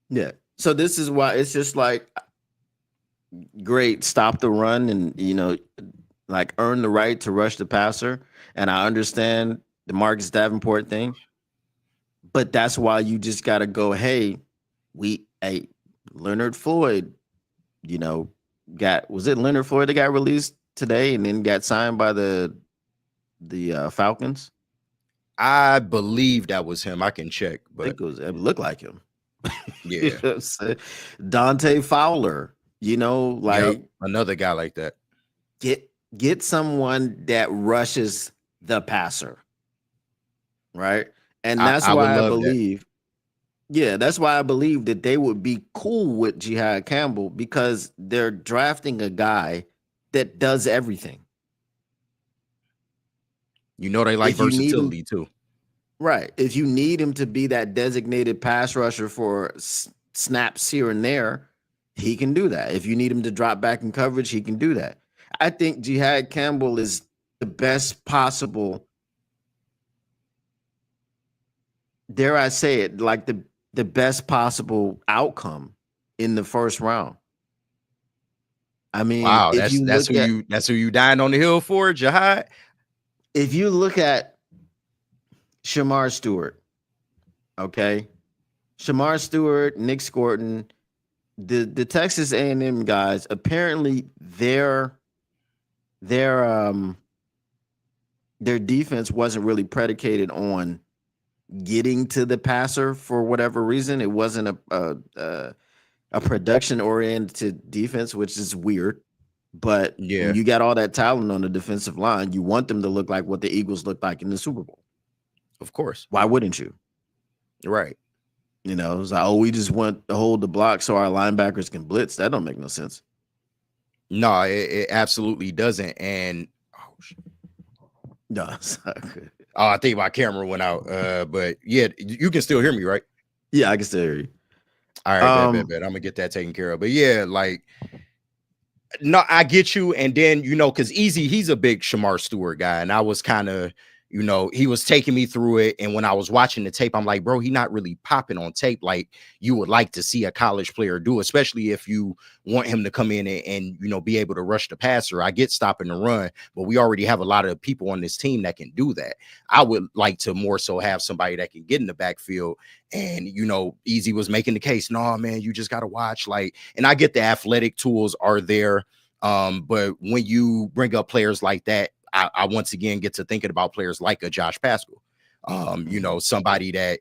Speaker 1: Yeah. So this is why it's just like, great, stop the run and, like earn the right to rush the passer. And I understand the Marcus Davenport thing, but that's why you just got to go, hey, Leonard Floyd, was it Leonard Floyd that got released today and then got signed by the Falcons?
Speaker 2: I believe that was him. I can check, but
Speaker 1: it looked like him.
Speaker 2: Yeah.
Speaker 1: Dante Fowler,
Speaker 2: another guy like that.
Speaker 1: Get someone that rushes the passer. Right. And that's why I believe. Yeah, that's why I believe that they would be cool with Jihad Campbell, because they're drafting a guy that does everything.
Speaker 2: They like versatility too.
Speaker 1: Right. If you need him to be that designated pass rusher for snaps here and there, he can do that. If you need him to drop back in coverage, he can do that. I think Jihad Campbell is the best possible, dare I say it, like the best possible outcome in the first round. I mean,
Speaker 2: wow, that's who you dying on the hill for, Jihad.
Speaker 1: If you look at Shamar Stewart, okay, Shamar Stewart, Nick Scorton, the Texas A&M guys, apparently their defense wasn't really predicated on getting to the passer for whatever reason. It wasn't a production oriented defense, which is weird. But
Speaker 2: Yeah,
Speaker 1: when you got all that talent on the defensive line, you want them to look like what the Eagles looked like in the Super Bowl.
Speaker 2: of course.
Speaker 1: Why wouldn't you?
Speaker 2: Right.
Speaker 1: You know, it's like, oh, we just want to hold the block so our linebackers can blitz. That don't make no sense.
Speaker 2: No, it absolutely doesn't. And oh,
Speaker 1: No, it's not good.
Speaker 2: I think my camera went out. But yeah, you can still hear me, right?
Speaker 1: Yeah, I can still hear you.
Speaker 2: All right, bet. I'm gonna get that taken care of. But yeah, like, no, I get you. And then, because Easy, he's a big Shamar Stewart guy. And I was kind of, he was taking me through it. And when I was watching the tape, I'm like, bro, he not really popping on tape like you would like to see a college player do, especially if you want him to come in and be able to rush the passer. I get stopping the run, but we already have a lot of people on this team that can do that. I would like to more so have somebody that can get in the backfield. And, Easy was making the case. No, man, you just got to watch. Like, and I get the athletic tools are there. But when you bring up players like that, I once again get to thinking about players like a Josh Pascal. Somebody that,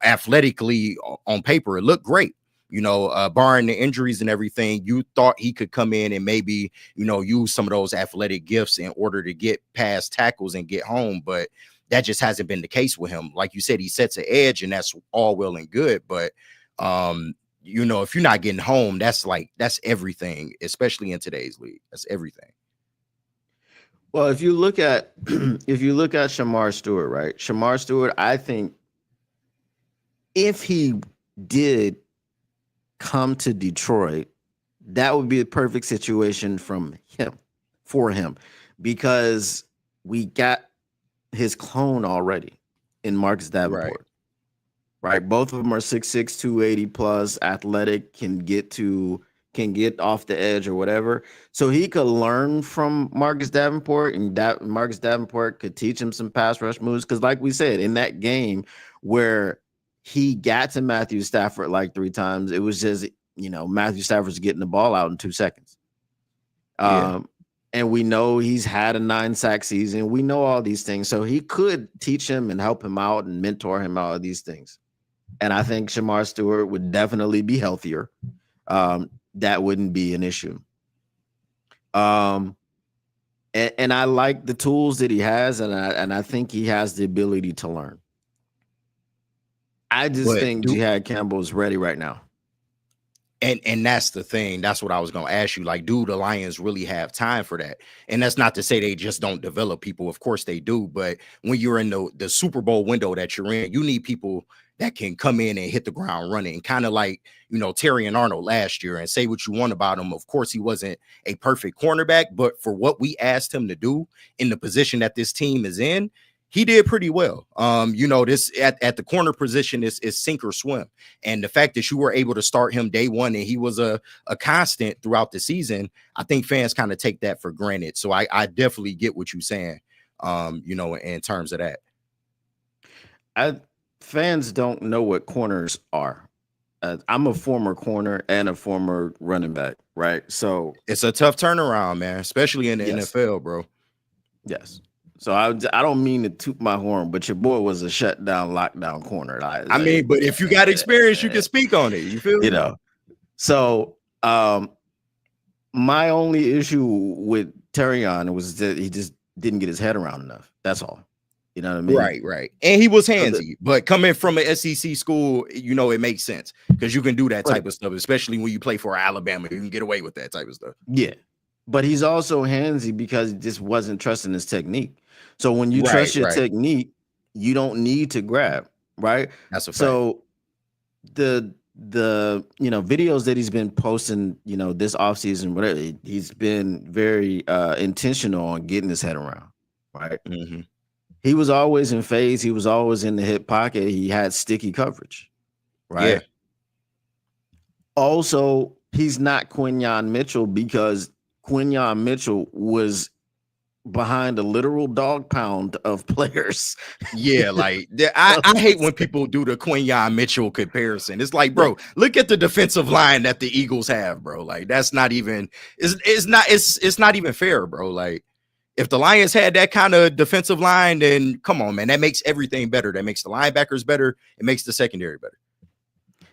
Speaker 2: athletically on paper, it looked great. Barring the injuries and everything, you thought he could come in and maybe, use some of those athletic gifts in order to get past tackles and get home. But that just hasn't been the case with him. Like you said, he sets an edge, and that's all well and good. But, if you're not getting home, that's everything, especially in today's league. That's everything.
Speaker 1: Well, if you look at Shamar Stewart, right? Shamar Stewart, I think if he did come to Detroit, that would be a perfect situation for him, because we got his clone already in Marcus Davenport. Right. Both of them are 6'6", 280 plus, athletic, can get off the edge or whatever. So he could learn from Marcus Davenport, and Marcus Davenport could teach him some pass rush moves. Because like we said, in that game where he got to Matthew Stafford like 3 times, it was just, Matthew Stafford's getting the ball out in 2 seconds.
Speaker 2: Yeah.
Speaker 1: And we know he's had a 9-sack season. We know all these things. So he could teach him and help him out and mentor him out of these things. And I think Shamar Stewart would definitely be healthier. That wouldn't be an issue. And I like the tools that he has, and I think he has the ability to learn. I just think Jihad Campbell is ready right now.
Speaker 2: And that's the thing. That's what I was going to ask you. Like, do the Lions really have time for that? And that's not to say they just don't develop people. Of course they do. But when you're in the Super Bowl window that you're in, you need people that can come in and hit the ground running, kind of like, Terry and Arnold last year. And say what you want about him. Of course, he wasn't a perfect cornerback, but for what we asked him to do in the position that this team is in, he did pretty well. This at the corner position is sink or swim. And the fact that you were able to start him day one and he was a constant throughout the season, I think fans kind of take that for granted. So I definitely get what you're saying, in terms of that.
Speaker 1: Fans don't know what corners are. I'm a former corner and a former running back, right? So
Speaker 2: it's a tough turnaround, man, especially in the NFL, bro.
Speaker 1: Yes. So I don't mean to toot my horn, but your boy was a shutdown, lockdown corner.
Speaker 2: I mean, but if you got experience, you can speak on it. You feel me?
Speaker 1: So my only issue with Terrion was that he just didn't get his head around enough. That's all. You know what I mean?
Speaker 2: Right. And he was handsy, but coming from an SEC school, it makes sense because you can do that type of stuff, especially when you play for Alabama. You can get away with that type of stuff.
Speaker 1: Yeah. But he's also handsy because he just wasn't trusting his technique. So when you trust your technique, you don't need to grab, right?
Speaker 2: That's a fact.
Speaker 1: So the videos that he's been posting, this offseason, whatever, he's been very intentional on getting his head around, right?
Speaker 2: Mm-hmm.
Speaker 1: He was always in phase. He was always in the hip pocket. He had sticky coverage, right?
Speaker 2: Yeah.
Speaker 1: Also, he's not Quinyon Mitchell because Quinyon Mitchell was behind a literal dog pound of players.
Speaker 2: Yeah, like I hate when people do the Quinyon Mitchell comparison. It's like, bro, look at the defensive line that the Eagles have, bro. Like that's not even it's not even fair, bro. Like if the Lions had that kind of defensive line, then come on, man, that makes everything better. That makes the linebackers better. It makes the secondary better.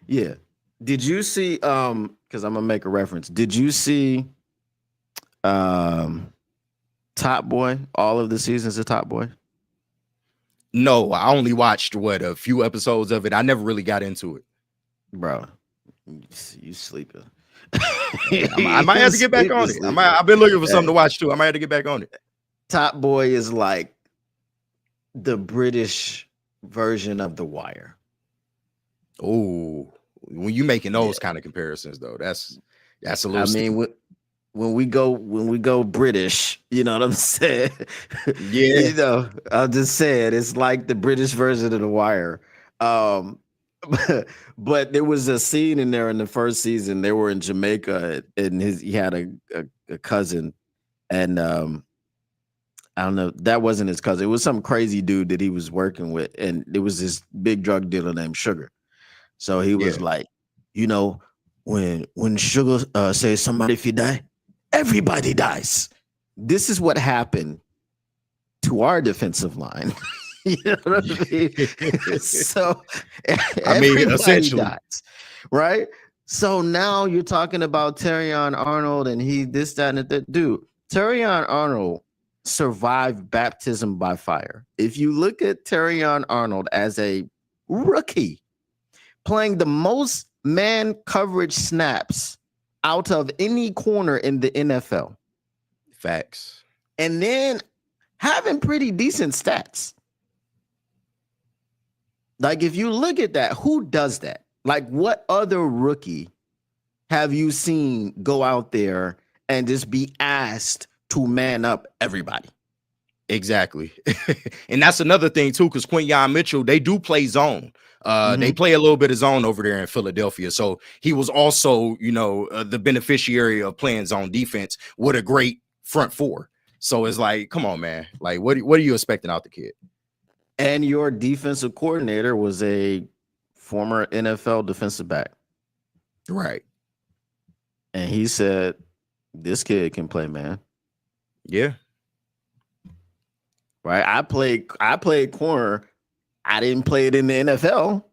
Speaker 1: Yeah. Did you see because I'm gonna make a reference. Did you see um Top Boy? All of the seasons of Top Boy?
Speaker 2: No, I only watched a few episodes of it. I never really got into it.
Speaker 1: Bro, you sleeping.
Speaker 2: I might have to get back on it. I've been looking for something to watch too. I might have to get back on it.
Speaker 1: Top Boy is like the British version of The Wire.
Speaker 2: Oh, when you making those kind of comparisons, though, that's a little.
Speaker 1: I mean, when we go British, you know what I'm saying?
Speaker 2: Yeah.
Speaker 1: You know, I'm just saying it's like the British version of The Wire. But there was a scene in there in the first season. They were in Jamaica, and he had a cousin, and I don't know, that wasn't his cousin. It was some crazy dude that he was working with, and it was this big drug dealer named Sugar. So he was like, you know, when Sugar says somebody if you die, everybody dies. This is what happened to our defensive line. You know what I mean? So
Speaker 2: I mean, essentially,
Speaker 1: dies, right? So now you're talking about Terrion Arnold and he this, that, and that. Dude, Terrion Arnold survived baptism by fire. If you look at Terrion Arnold as a rookie playing the most man coverage snaps out of any corner in the NFL.
Speaker 2: Facts.
Speaker 1: And then having pretty decent stats. Like, if you look at that, who does that? Like, what other rookie have you seen go out there and just be asked to man up everybody?
Speaker 2: Exactly. And that's another thing, too, because Quinyon Mitchell, they do play zone. They play a little bit of zone over there in Philadelphia. So he was also, you know, the beneficiary of playing zone defense with a great front four. So it's like, come on, man. Like, what are you expecting out the kid?
Speaker 1: And your defensive coordinator was a former NFL defensive back.
Speaker 2: Right.
Speaker 1: And he said, this kid can play, man.
Speaker 2: Yeah.
Speaker 1: Right. I played corner. I didn't play it in the NFL.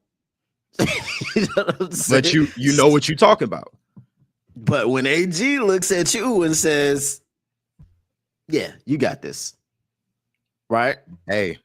Speaker 1: You know what I'm saying?
Speaker 2: But you know what you're talking about.
Speaker 1: But when AG looks at you and says, yeah, you got this. Right.
Speaker 2: Hey,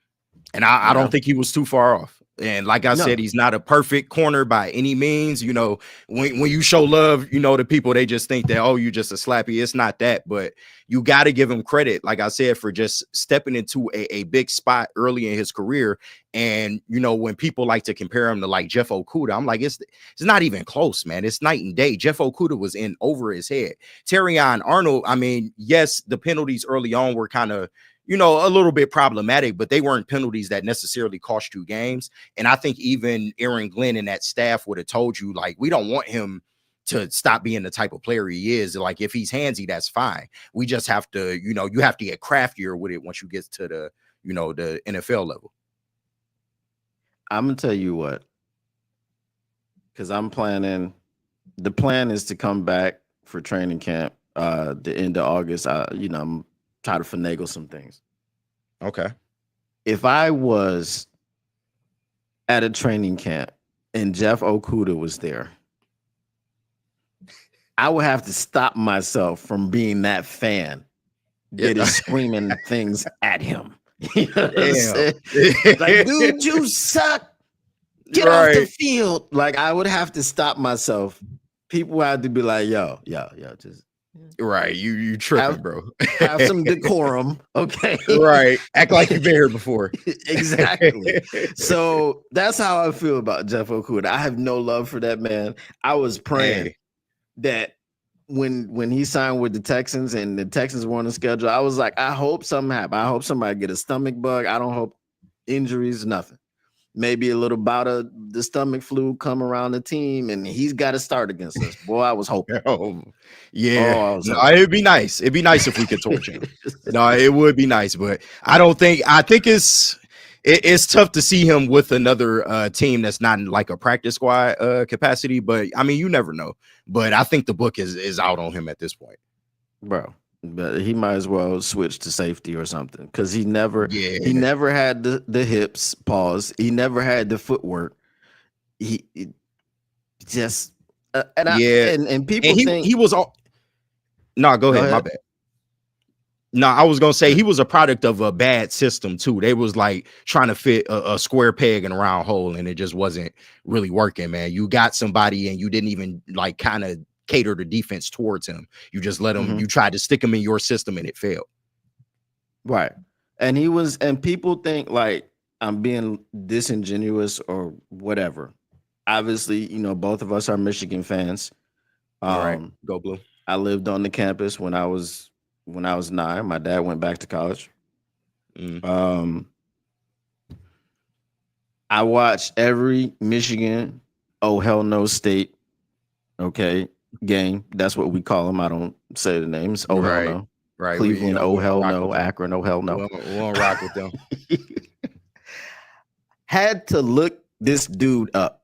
Speaker 2: and I don't think he was too far off. And like I said, he's not a perfect corner by any means. You know, when you show love, you know, to people, they just think that, oh, you're just a slappy. It's not that, but you got to give him credit, like I said, for just stepping into a big spot early in his career. And, you know, when people like to compare him to like Jeff Okudah, I'm like, it's not even close, man. It's night and day. Jeff Okudah was in over his head. Terrion Arnold, I mean, yes, the penalties early on were kind of, you know, a little bit problematic, but they weren't penalties that necessarily cost you games. And I think even Aaron Glenn and that staff would have told you, like, we don't want him to stop being the type of player he is. Like, if he's handsy, that's fine. We just have to, you know, you have to get craftier with it once you get to the, you know, the NFL level.
Speaker 1: I'm going to tell you what, because the plan is to come back for training camp the end of August. I'm try to finagle some things.
Speaker 2: Okay.
Speaker 1: If I was at a training camp and Jeff Okudah was there, I would have to stop myself from being that fan that is screaming things at him. You know what I'm saying? Like, dude, you suck. Get off the field. Like, I would have to stop myself. People had to be like, yo, just
Speaker 2: right, you tripping, bro.
Speaker 1: Have some decorum, okay?
Speaker 2: Right, act like you've been here before.
Speaker 1: Exactly. So that's how I feel about Jeff Okudah. I have no love for that man. I was praying that when he signed with the Texans and the Texans were on the schedule, I was like, I hope something happens. I hope somebody get a stomach bug. I don't hope injuries, nothing. Maybe a little bout of the stomach flu come around the team, and he's got to start against us. Boy, I was hoping.
Speaker 2: Yeah. It'd be nice. It'd be nice if we could torch him. No, it would be nice, but I think it's tough to see him with another team that's not in like a practice squad capacity. But I mean, you never know. But I think the book is out on him at this point,
Speaker 1: bro. But he might as well switch to safety or something, because he never had the hips. Pause. He never had the footwork. He just
Speaker 2: Yeah,
Speaker 1: and people
Speaker 2: and
Speaker 1: think.
Speaker 2: he was all. No, go
Speaker 1: Go
Speaker 2: ahead. My
Speaker 1: ahead.
Speaker 2: bad. No, I was gonna say he was a product of a bad system too. They was like trying to fit a square peg in a round hole, and it just wasn't really working, man. You got somebody, and you didn't even like kind of cater the defense towards him. You just let him.
Speaker 1: Mhm.
Speaker 2: You tried to stick him in your system, and it failed.
Speaker 1: Right. And he was, and people think like I'm being disingenuous or whatever. Obviously, both of us are Michigan fans.
Speaker 2: You're right.
Speaker 1: Um,
Speaker 2: Go blue.
Speaker 1: I lived on the campus when I was 9. My dad went back to college.
Speaker 2: Mm.
Speaker 1: Um, I watched every Michigan, oh hell no state, okay, game. That's what we call them. I don't say the names. Oh hell
Speaker 2: Right.
Speaker 1: no.
Speaker 2: Right.
Speaker 1: Cleveland, oh
Speaker 2: We don't
Speaker 1: hell
Speaker 2: rock with
Speaker 1: no.
Speaker 2: them.
Speaker 1: Akron, oh hell no.
Speaker 2: We don't rock with them.
Speaker 1: Had to look this dude up.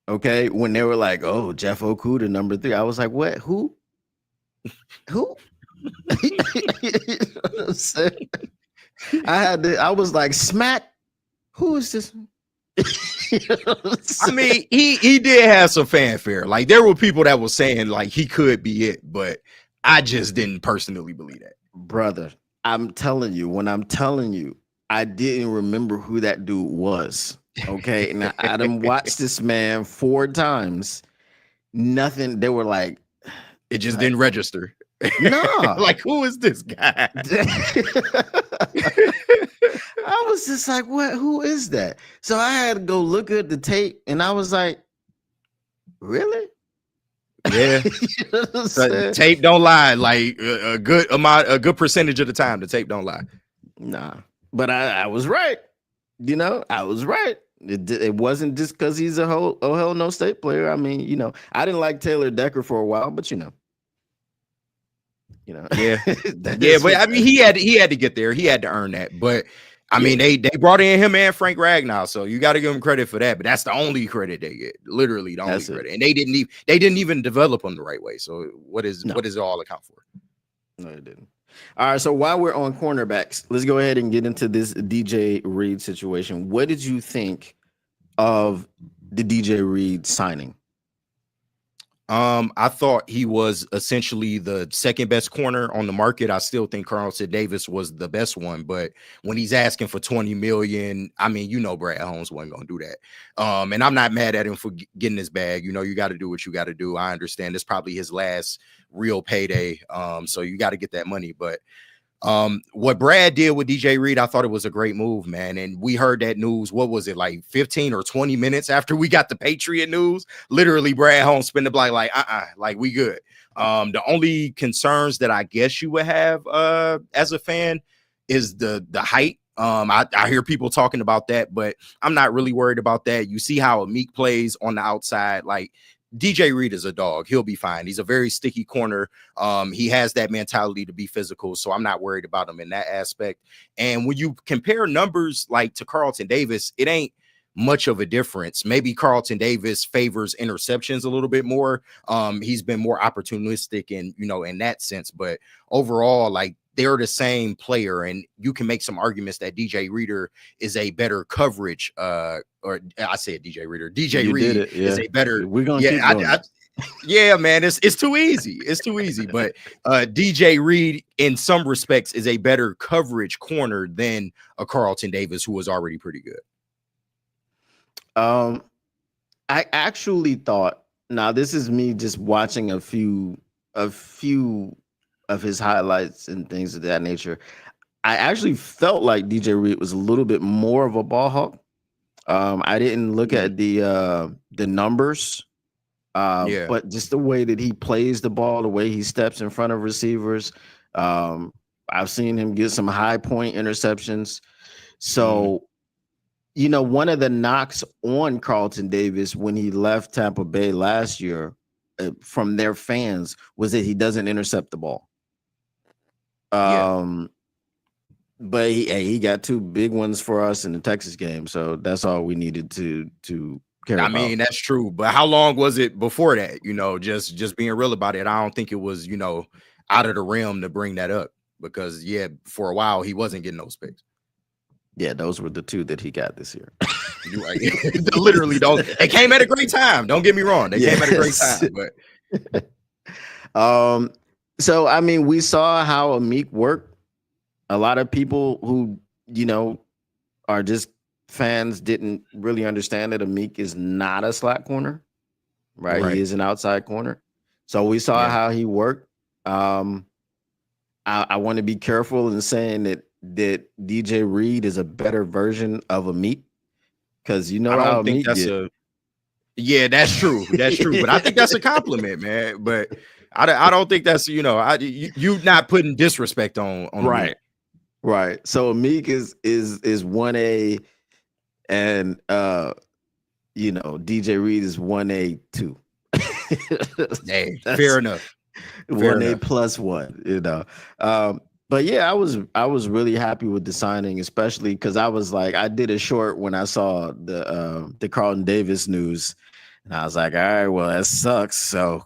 Speaker 1: Okay, when they were like, "Oh, Jeff Okuda, number 3," I was like, "What? Who? Who?" You know what I'm saying? I was like, "Smack, who is this?" You know what I'm
Speaker 2: I
Speaker 1: saying?
Speaker 2: mean, he did have some fanfare. Like there were people that were saying like he could be it, but I just didn't personally believe that.
Speaker 1: Brother, I'm telling you, when I'm telling you, I didn't remember who that dude was. Okay, and I done watched this man 4 times. Nothing. They were like,
Speaker 2: It just
Speaker 1: like
Speaker 2: didn't register.
Speaker 1: nah.
Speaker 2: Like, who is this guy?
Speaker 1: I was just like, what? Who is that? So I had to go look at the tape, and I was like, really?
Speaker 2: Yeah.
Speaker 1: You know what I'm
Speaker 2: The
Speaker 1: saying?
Speaker 2: tape don't lie. Like a good amount, a good percentage of the time, the tape don't lie.
Speaker 1: Nah, but I was right. I was right. It wasn't just because he's a oh hell no state player. I mean, I didn't like Taylor Decker for a while, but
Speaker 2: Yeah.
Speaker 1: that
Speaker 2: Yeah,
Speaker 1: is
Speaker 2: but
Speaker 1: what
Speaker 2: I mean,
Speaker 1: that
Speaker 2: he had to get there. He had to earn that. But I mean,
Speaker 1: Yeah.
Speaker 2: they brought in him and Frank Ragnow, so you got to give him credit for that. But that's the only credit they get, literally the only
Speaker 1: That's it.
Speaker 2: credit. And they didn't even develop him the right way. So what does
Speaker 1: No.
Speaker 2: it all account for?
Speaker 1: No, it didn't. All right, so while we're on cornerbacks, let's go ahead and get into this DJ Reed situation. What did you think of the DJ Reed signing?
Speaker 2: I thought he was essentially the second best corner on the market. I still think Carlton Davis was the best one, but when he's asking for 20 million, I mean, Brad Holmes wasn't gonna do that. And I'm not mad at him for getting his bag. You got to do what you got to do. I understand it's probably his last real payday. So you got to get that money, but what Brad did with DJ Reed, I thought it was a great move, man. And we heard that news. What was it, like 15 or 20 minutes after we got the Patriot news? Literally, Brad Holmes spin the block like like we good. The only concerns that I guess you would have as a fan is the height. I hear people talking about that, but I'm not really worried about that. You see how Meek plays on the outside, like DJ Reed is a dog. He'll be fine. He's a very sticky corner. He has that mentality to be physical, so I'm not worried about him in that aspect. And when you compare numbers like to Carlton Davis, it ain't much of a difference. Maybe Carlton Davis favors interceptions a little bit more. He's been more opportunistic in that sense, but overall, like they're the same player, and you can make some arguments that DJ Reader is a better coverage. Or I said DJ Reader. DJ Reed is a better.
Speaker 1: We're gonna keep doing it.
Speaker 2: Yeah, man, it's too easy. It's too easy. But DJ Reed, in some respects, is a better coverage corner than a Carlton Davis, who was already pretty good.
Speaker 1: I actually thought. Now, this is me just watching a few of his highlights and things of that nature. I actually felt like DJ Reed was a little bit more of a ball hawk. I didn't look at the numbers, but just the way that he plays the ball, the way he steps in front of receivers. I've seen him get some high point interceptions. So, one of the knocks on Carlton Davis when he left Tampa Bay last year from their fans was that he doesn't intercept the ball. But he got 2 big ones for us in the Texas game, so that's all we needed to care about.
Speaker 2: I mean, that's true, but how long was it before that? Just being real about it, I don't think it was out of the realm to bring that up, because for a while he wasn't getting those picks.
Speaker 1: Yeah, those were the 2 that he got this year.
Speaker 2: You right. Literally, don't. They came at a great time. Don't get me wrong. They came at a great
Speaker 1: Yes.
Speaker 2: time. But
Speaker 1: So I mean, we saw how Amik worked. A lot of people who, are just fans didn't really understand that Amik is not a slot corner, right? He
Speaker 2: right.
Speaker 1: is an outside corner. So we saw
Speaker 2: Yeah.
Speaker 1: how he worked. I want to be careful in saying that DJ Reed is a better version of Amik, because you
Speaker 2: I
Speaker 1: know how
Speaker 2: don't think
Speaker 1: Amik
Speaker 2: that's
Speaker 1: get.
Speaker 2: a. Yeah, that's true. That's true. But I think that's a compliment, man. But I don't think that's you not putting disrespect on me.
Speaker 1: Right. Right. So Amik is 1A, and DJ Reed is 1A 2.
Speaker 2: Hey,
Speaker 1: That's
Speaker 2: fair enough.
Speaker 1: 1A
Speaker 2: enough.
Speaker 1: plus 1. But yeah, I was really happy with the signing, especially because I did a short when I saw the Carlton Davis news, and I was like, all right, well, that sucks. So,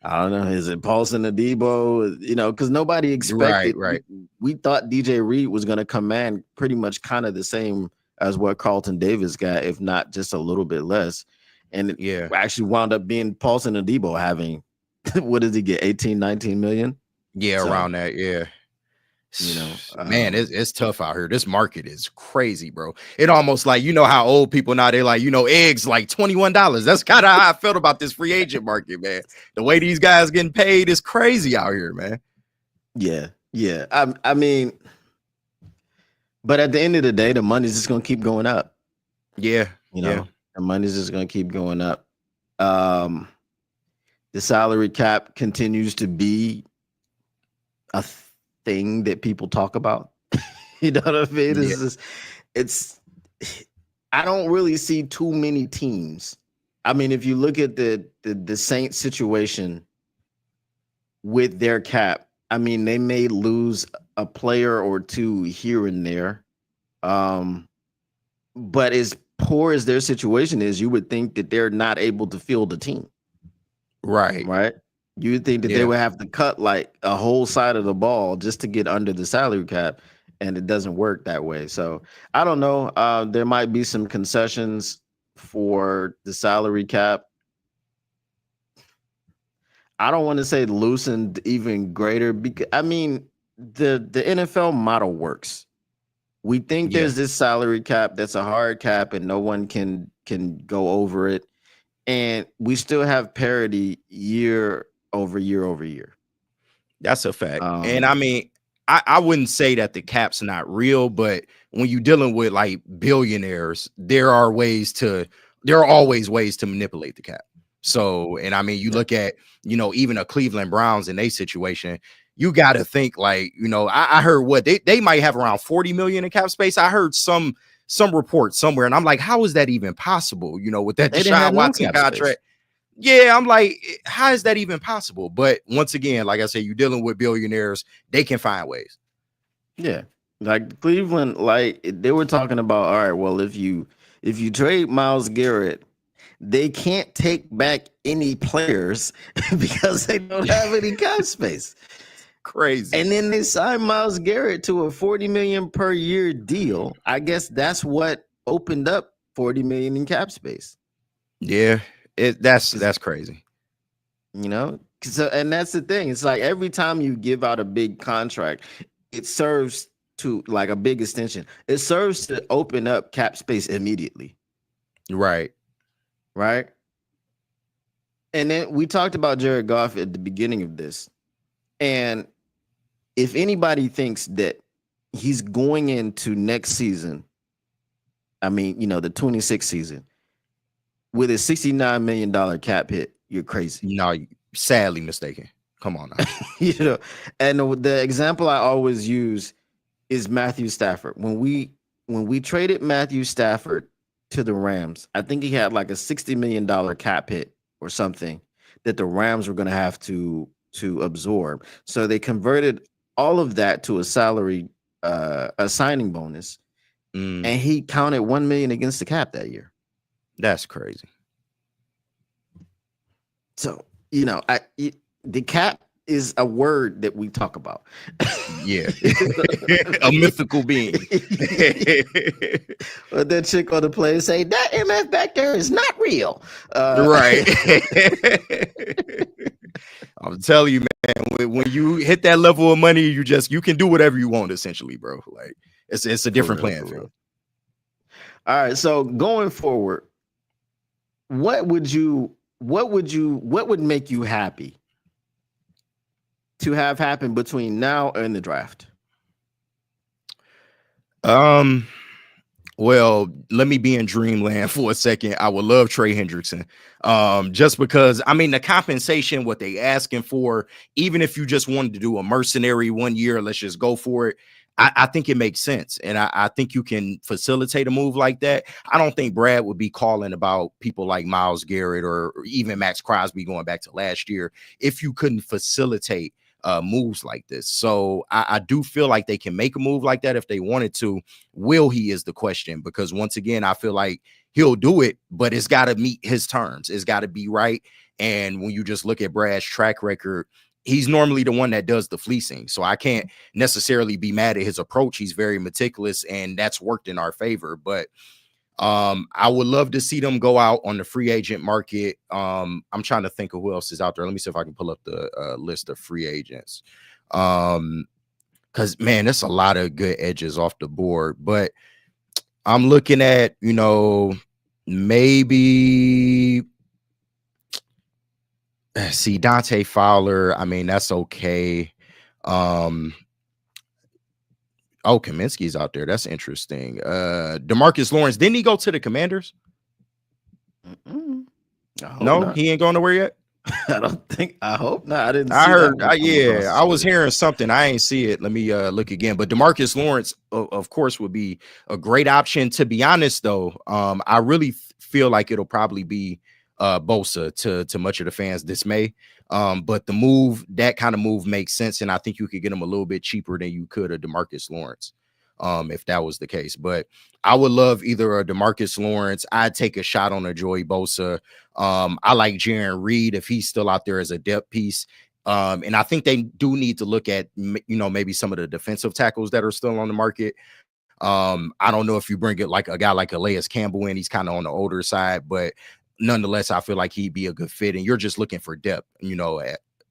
Speaker 1: I don't know. Is it Paulson Adebo? Because nobody expected.
Speaker 2: Right.
Speaker 1: We thought DJ Reed was going to command pretty much kind of the same as what Carlton Davis got, if not just a little bit less. And it
Speaker 2: Yeah.
Speaker 1: actually wound up being Paulson Adebo having, what did he get? 18, 19 million?
Speaker 2: Yeah,
Speaker 1: So,
Speaker 2: around that. Yeah. Man, it's tough out here. This market is crazy, bro. It almost like, how old people now, they like, eggs like $21. That's kind of how I felt about this free agent market, man. The way these guys getting paid is crazy out here, man.
Speaker 1: Yeah. I mean, but at the end of the day, the money's just going to keep going up.
Speaker 2: Yeah.
Speaker 1: The money's just going to keep going up. The salary cap continues to be a thing that people talk about. You know what I mean? I don't really see too many teams. I mean, if you look at the Saints situation with their cap, I mean, they may lose a player or two here and there. But as poor as their situation is, you would think that they're not able to field a team. Right. You would think that they would have to cut like a whole side of the ball just to get under the salary cap, and it doesn't work that way. So I don't know. There might be some concessions for the salary cap. I don't want to say loosened even greater, because I mean the NFL model works. We think there's this salary cap that's a hard cap and no one can go over it, and we still have parity year over year.
Speaker 2: That's a fact. And I mean, I wouldn't say that the cap's not real, but when you're dealing with like billionaires, there are always ways to manipulate the cap. So, and I mean, you look at, even a Cleveland Browns in a situation, you got to think like, I heard what they might have around 40 million in cap space. I heard some report somewhere, and I'm like, how is that even possible? With that Deshaun Watson contract. Yeah, I'm like, how is that even possible? But once again, like I said, you're dealing with billionaires, they can find ways.
Speaker 1: Yeah. Like Cleveland, like they were talking about, all right, well, if you trade Myles Garrett, they can't take back any players because they don't have any cap space.
Speaker 2: Crazy.
Speaker 1: And then they signed Myles Garrett to a 40 million per year deal. I guess that's what opened up 40 million in cap space.
Speaker 2: Yeah. That's crazy.
Speaker 1: So, and that's the thing. It's like every time you give out a big contract, it serves to like a big extension. It serves to open up cap space immediately.
Speaker 2: Right.
Speaker 1: And then we talked about Jared Goff at the beginning of this. And if anybody thinks that he's going into next season, I mean, the 26th season, with a $69 million cap hit, you're crazy.
Speaker 2: No, sadly mistaken. Come on now.
Speaker 1: And the example I always use is Matthew Stafford. When we traded Matthew Stafford to the Rams, I think he had like a $60 million cap hit or something that the Rams were going to have to absorb. So they converted all of that to a salary, a signing bonus, and he counted $1 million against the cap that year.
Speaker 2: That's crazy.
Speaker 1: So, the cap is a word that we talk about.
Speaker 2: Yeah. A mythical being.
Speaker 1: But that chick on the plane say that MF back there is not real.
Speaker 2: Right. I'm telling you, man, when you hit that level of money, you can do whatever you want, essentially, bro. Like it's a
Speaker 1: For
Speaker 2: different
Speaker 1: real,
Speaker 2: playing
Speaker 1: for real.
Speaker 2: field.
Speaker 1: All right, so going forward, what would make you happy to have happen between now and the draft?
Speaker 2: Well, let me be in dreamland for a second. I would love Trey Hendrickson. Just because I mean the compensation, what they asking for, even if you just wanted to do a mercenary 1 year, let's just go for it. I think it makes sense. And I think you can facilitate a move like that. I don't think Brad would be calling about people like Myles Garrett or even Max Crosby going back to last year if you couldn't facilitate moves like this. So I do feel like they can make a move like that if they wanted to. Will he is the question, because once again, I feel like he'll do it, but it's got to meet his terms. It's got to be right. And when you just look at Brad's track record, he's normally the one that does the fleecing. So I can't necessarily be mad at his approach. He's very meticulous, and that's worked in our favor. But I would love to see them go out on the free agent market. I'm trying to think of who else is out there. Let me see if I can pull up the list of free agents. Because man, there's a lot of good edges off the board, but I'm looking at, maybe see Dante Fowler. I mean, that's okay. Oh, Kaminsky's out there. That's interesting. DeMarcus Lawrence, didn't he go to the Commanders? No, he ain't going nowhere yet.
Speaker 1: I don't think. I hope not. I didn't.
Speaker 2: I
Speaker 1: see
Speaker 2: heard.
Speaker 1: that
Speaker 2: I was hearing something. I ain't see it. Let me look again. But DeMarcus Lawrence, of course, would be a great option. To be honest, though, I really feel like it'll probably be Bosa to much of the fans' dismay. But that kind of move makes sense, and I think you could get him a little bit cheaper than you could a DeMarcus Lawrence, if that was the case. But I would love either a DeMarcus Lawrence. I'd take a shot on a Joey Bosa. I like Jaron Reed if he's still out there as a depth piece. And I think they do need to look at, maybe some of the defensive tackles that are still on the market. I don't know if you bring it like a guy like Calais Campbell in, he's kind of on the older side, but nonetheless, I feel like he'd be a good fit. And you're just looking for depth,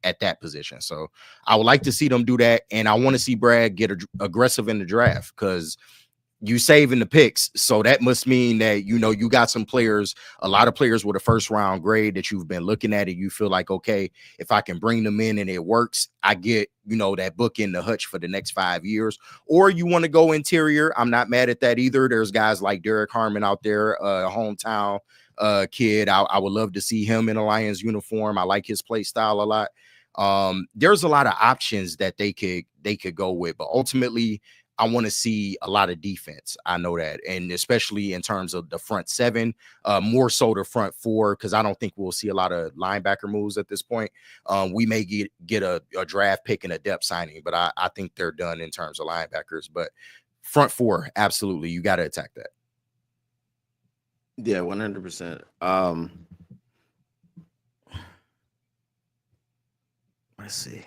Speaker 2: at that position. So I would like to see them do that. And I want to see Brad get aggressive in the draft, because you saving the picks. So that must mean that, you got some players, a lot of players with a first round grade that you've been looking at, and you feel like, okay, if I can bring them in and it works, I get, that book in the hutch for the next 5 years. Or you want to go interior. I'm not mad at that either. There's guys like Derek Harmon out there, hometown kid. I would love to see him in a Lions uniform. I like his play style a lot. There's a lot of options that they could go with, but ultimately I want to see a lot of defense. I know that, and especially in terms of the front seven, more so the front four, because I don't think we'll see a lot of linebacker moves at this point. We may get a draft pick and a depth signing, but I think they're done in terms of linebackers. But front four, absolutely, you got to attack that.
Speaker 1: Yeah, 100%. Let's see.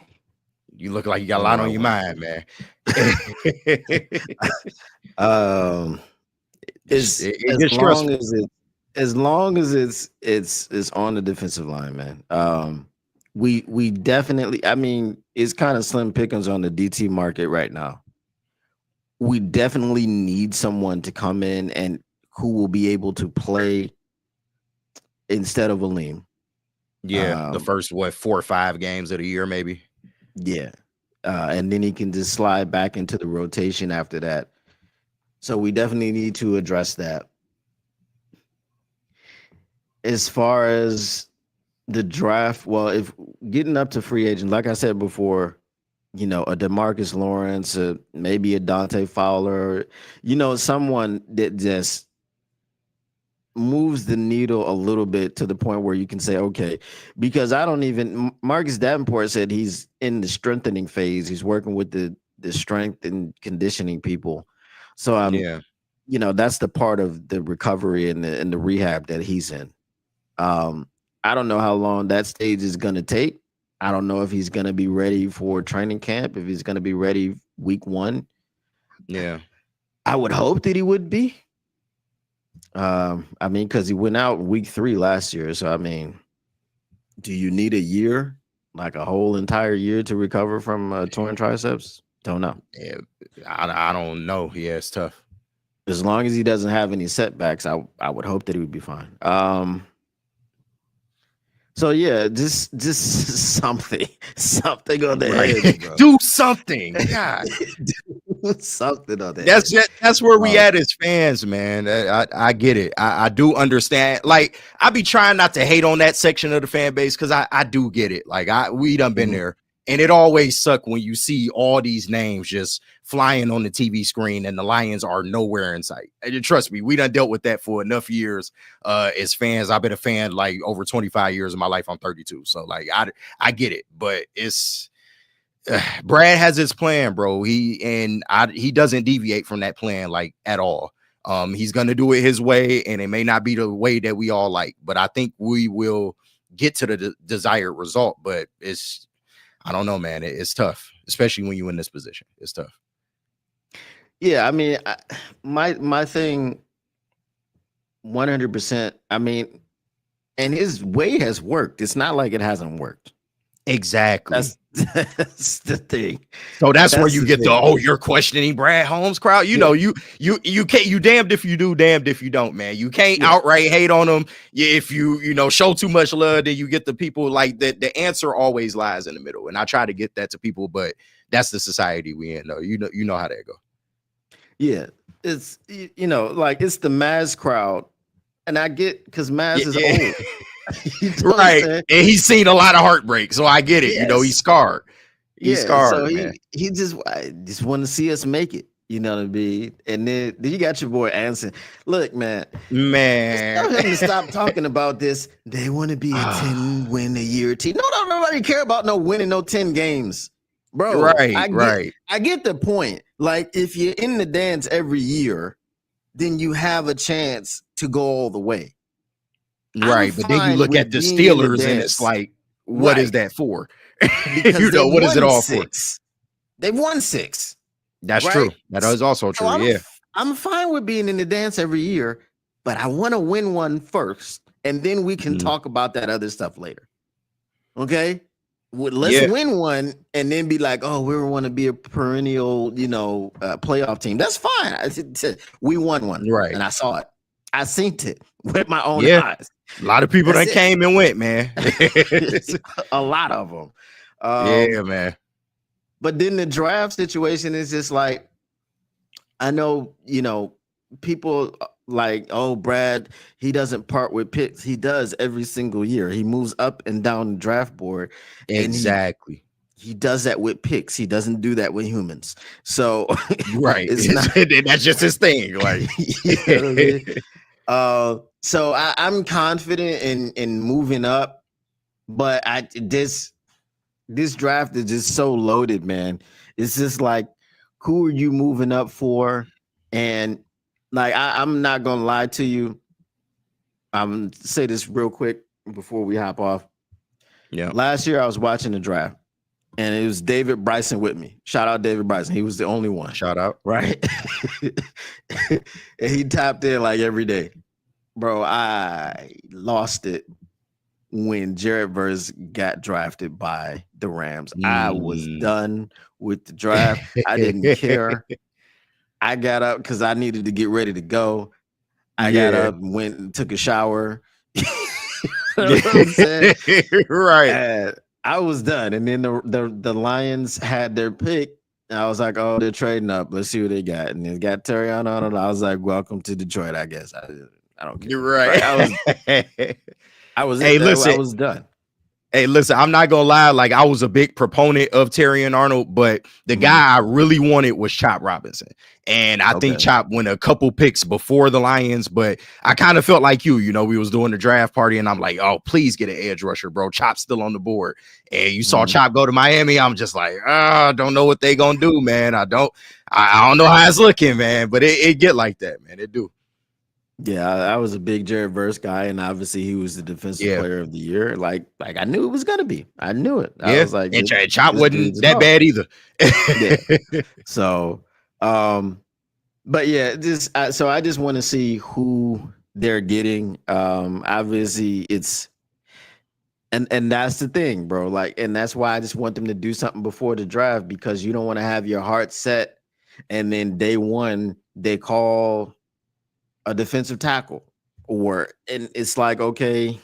Speaker 2: You look like you got a lot on your mind, man.
Speaker 1: As long as it's on the defensive line, man. We definitely, I mean, it's kind of slim pickings on the DT market right now. We definitely need someone to come in and who will be able to play instead of Aleem.
Speaker 2: Yeah, the first 4 or 5 games of the year, maybe.
Speaker 1: Yeah. And then he can just slide back into the rotation after that. So we definitely need to address that. As far as the draft, well, if getting up to free agent, like I said before, a DeMarcus Lawrence, maybe a Dante Fowler, someone that just moves the needle a little bit to the point where you can say, okay, because Marcus Davenport said he's in the strengthening phase. He's working with the strength and conditioning people. So that's the part of the recovery and the rehab that he's in. I don't know how long that stage is going to take, I don't know if he's going to be ready for training camp, if he's going to be ready week 1.
Speaker 2: Yeah.
Speaker 1: I would hope that he would be. I mean, because he went out week 3 last year. So, I mean, do you need a year, like a whole entire year to recover from torn triceps? Don't know.
Speaker 2: Yeah, I don't know. Yeah, it's tough.
Speaker 1: As long as he doesn't have any setbacks, I would hope that he would be fine. So yeah, just something on the head, bro.
Speaker 2: Do something. God.
Speaker 1: Do something on the head.
Speaker 2: That's where we at as fans, man. I get it. I do understand. Like, I be trying not to hate on that section of the fan base because I do get it. Like, we done been there. And it always sucks when you see all these names just flying on the TV screen and the Lions are nowhere in sight. And trust me, we done dealt with that for enough years as fans. I've been a fan like over 25 years of my life. I'm 32. So like I get it, but it's Brad has his plan, bro. He doesn't deviate from that plan like at all. He's gonna do it his way, and it may not be the way that we all like, but I think we will get to the desired result. But I don't know, man. It's tough, especially when you're in this position. It's tough.
Speaker 1: Yeah, I mean, my thing, 100%. I mean, and his way has worked. It's not like it hasn't worked.
Speaker 2: Exactly.
Speaker 1: That's the thing.
Speaker 2: So that's where you get you're questioning Brad Holmes crowd. You know, you can't, you damned if you do, damned if you don't, man. You can't outright hate on them. If you show too much love, then you get the people like that. The answer always lies in the middle. And I try to get that to people, but that's the society we in though. You know how that go.
Speaker 1: Yeah. It's like it's the Maz crowd. And I get because Maz is old.
Speaker 2: Right, and he's seen a lot of heartbreak, so I get it.
Speaker 1: Yes.
Speaker 2: He's scarred. He's scarred. So
Speaker 1: he just want to see us make it. You know what I mean? And then you got your boy Anson. Look, man, tell him to stop talking about this. They want to be a 10-win-a-year team. No, nobody care about no winning no 10 games, bro.
Speaker 2: Right.
Speaker 1: I get the point. Like if you're in the dance every year, then you have a chance to go all the way.
Speaker 2: Right, but then you look at the Steelers and it's like, what is that for?
Speaker 1: Because
Speaker 2: what is it all for?
Speaker 1: They've won 6.
Speaker 2: That's true. That is also true. So
Speaker 1: I'm fine with being in the dance every year, but I want to win one first, and then we can talk about that other stuff later. Okay? Let's win one and then be like, oh, we want to be a perennial, playoff team. That's fine. We won one.
Speaker 2: Right.
Speaker 1: And I saw it. I seen it with my own eyes.
Speaker 2: A lot of people that came and went, man.
Speaker 1: A lot of them.
Speaker 2: Yeah, man.
Speaker 1: But then the draft situation is just like, I know, people like, oh, Brad, he doesn't part with picks. He does every single year. He moves up and down the draft board.
Speaker 2: Exactly.
Speaker 1: He does that with picks. He doesn't do that with humans. So
Speaker 2: right. That's just his thing. Like,
Speaker 1: you know what I mean? So I'm confident in moving up, but this draft is just so loaded, man. It's just like, who are you moving up for? And like, I'm not gonna lie to you. I'm say this real quick before we hop off.
Speaker 2: Yeah.
Speaker 1: Last year I was watching the draft, and it was David Bryson with me. Shout out David Bryson. He was the only one.
Speaker 2: Shout out.
Speaker 1: Right. And he tapped in like every day. Bro, I lost it when Jared Verse got drafted by the Rams. I was done with the draft. I didn't care. I got up because I needed to get ready to go. I got up, went and took a shower. You know what I'm saying?
Speaker 2: Right.
Speaker 1: I was done. And then the Lions had their pick. And I was like, oh, they're trading up. Let's see what they got. And they got Terrion on it. I was like, welcome to Detroit, I guess. I don't care.
Speaker 2: You're right.
Speaker 1: I was done.
Speaker 2: Hey, listen, I'm not gonna lie. Like, I was a big proponent of Terrion Arnold, but the guy I really wanted was Chop Robinson. And I think Chop went a couple picks before the Lions, but I kind of felt like you we was doing the draft party, and I'm like, oh, please get an edge rusher, bro. Chop's still on the board. And you saw Chop go to Miami. I'm just like, I don't know what they gonna do, man. I don't know how it's looking, man. But it get like that, man. It do.
Speaker 1: Yeah, I was a big Jared Verse guy, and obviously he was the defensive
Speaker 2: Yeah,
Speaker 1: player of the year. Like I knew it was gonna be. I knew it. I
Speaker 2: yeah.
Speaker 1: was like,
Speaker 2: And
Speaker 1: this,
Speaker 2: Chop
Speaker 1: this
Speaker 2: wasn't
Speaker 1: dude's
Speaker 2: that
Speaker 1: hard.
Speaker 2: bad either.
Speaker 1: Yeah. So, but yeah, so I just want to see who they're getting. Obviously, it's and that's the thing, bro. Like, and that's why I just want them to do something before the draft, because you don't want to have your heart set, and then day one they call a defensive tackle, and it's like, okay,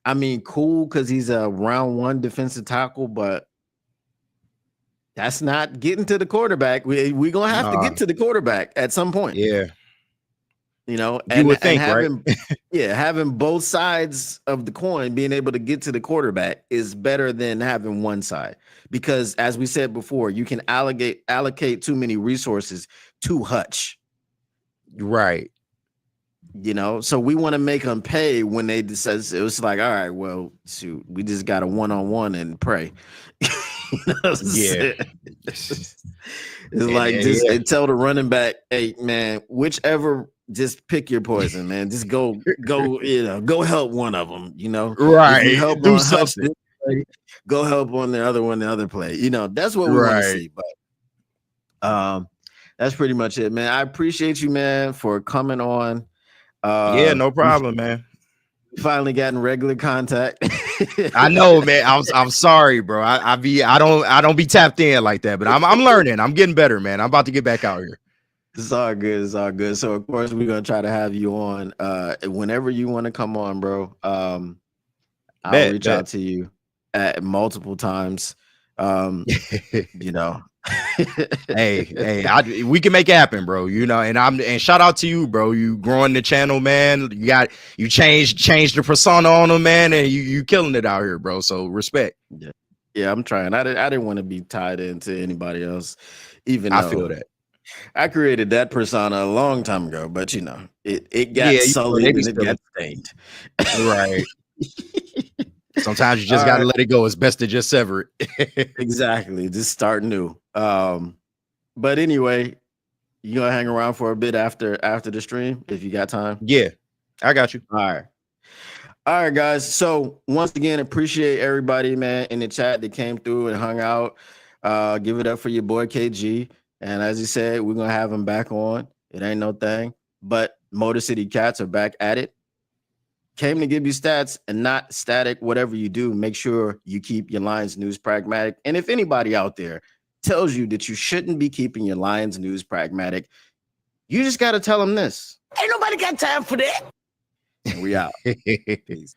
Speaker 1: I mean, cool, because he's a round one defensive tackle, but that's not getting to the quarterback. We're gonna have to
Speaker 2: Nah,
Speaker 1: get to the quarterback at some point,
Speaker 2: yeah. You
Speaker 1: and
Speaker 2: would think, right?
Speaker 1: having both sides of the coin, being able to get to the quarterback is better than having one side, because as we said before, you can allocate too many resources to Hutch.
Speaker 2: Right.
Speaker 1: So we want to make them pay when they decide. It was like, all right, well, shoot, we just got a one-on-one and pray.
Speaker 2: Yeah.
Speaker 1: It's like, just
Speaker 2: Yeah.
Speaker 1: tell the running back, hey man, whichever, just pick your poison, man. Just go, go help one of them. If you
Speaker 2: Right.
Speaker 1: help
Speaker 2: Do
Speaker 1: on Hutch
Speaker 2: something.
Speaker 1: this play, go help on the other one, the other play. That's what we want to
Speaker 2: Right.
Speaker 1: see. But that's pretty much it, man. I appreciate you, man, for coming on.
Speaker 2: Yeah, no
Speaker 1: We
Speaker 2: problem, man.
Speaker 1: finally got in regular contact.
Speaker 2: I know, man. I'm sorry, bro. I don't be tapped in like that, but I'm learning. I'm getting better, man. I'm about to get back out here.
Speaker 1: It's all good. It's all good. So of course we're gonna try to have you on whenever you want to come on, bro. I'll reach
Speaker 2: Bet.
Speaker 1: out to you at multiple times. You know.
Speaker 2: Hey, we can make it happen, bro. And shout out to you, bro. You growing the channel, man. You changed the persona on them, man, and you killing it out here, bro. So respect.
Speaker 1: Yeah, I'm trying. I didn't want to be tied into anybody else, even
Speaker 2: I
Speaker 1: though
Speaker 2: feel that.
Speaker 1: I created that persona a long time ago, but it got
Speaker 2: Yeah,
Speaker 1: sullied
Speaker 2: they be
Speaker 1: and it got
Speaker 2: silly.
Speaker 1: stained.
Speaker 2: Right. Sometimes you just
Speaker 1: All
Speaker 2: gotta
Speaker 1: right.
Speaker 2: let it go. It's best to just sever it.
Speaker 1: Exactly. Just start new. But anyway, you gonna hang around for a bit after the stream if you got time?
Speaker 2: Yeah, I got you.
Speaker 1: All right, guys. So once again, appreciate everybody, man, in the chat that came through and hung out. Give it up for your boy KG. And as he said, we're gonna have him back on. It ain't no thing. But Motor City Cats are back at it. Came to give you stats and not static. Whatever you do, make sure you keep your Lions news pragmatic. And if anybody out there tells you that you shouldn't be keeping your Lions news pragmatic, you just got to tell them this: ain't nobody got time for that. And we out. Peace.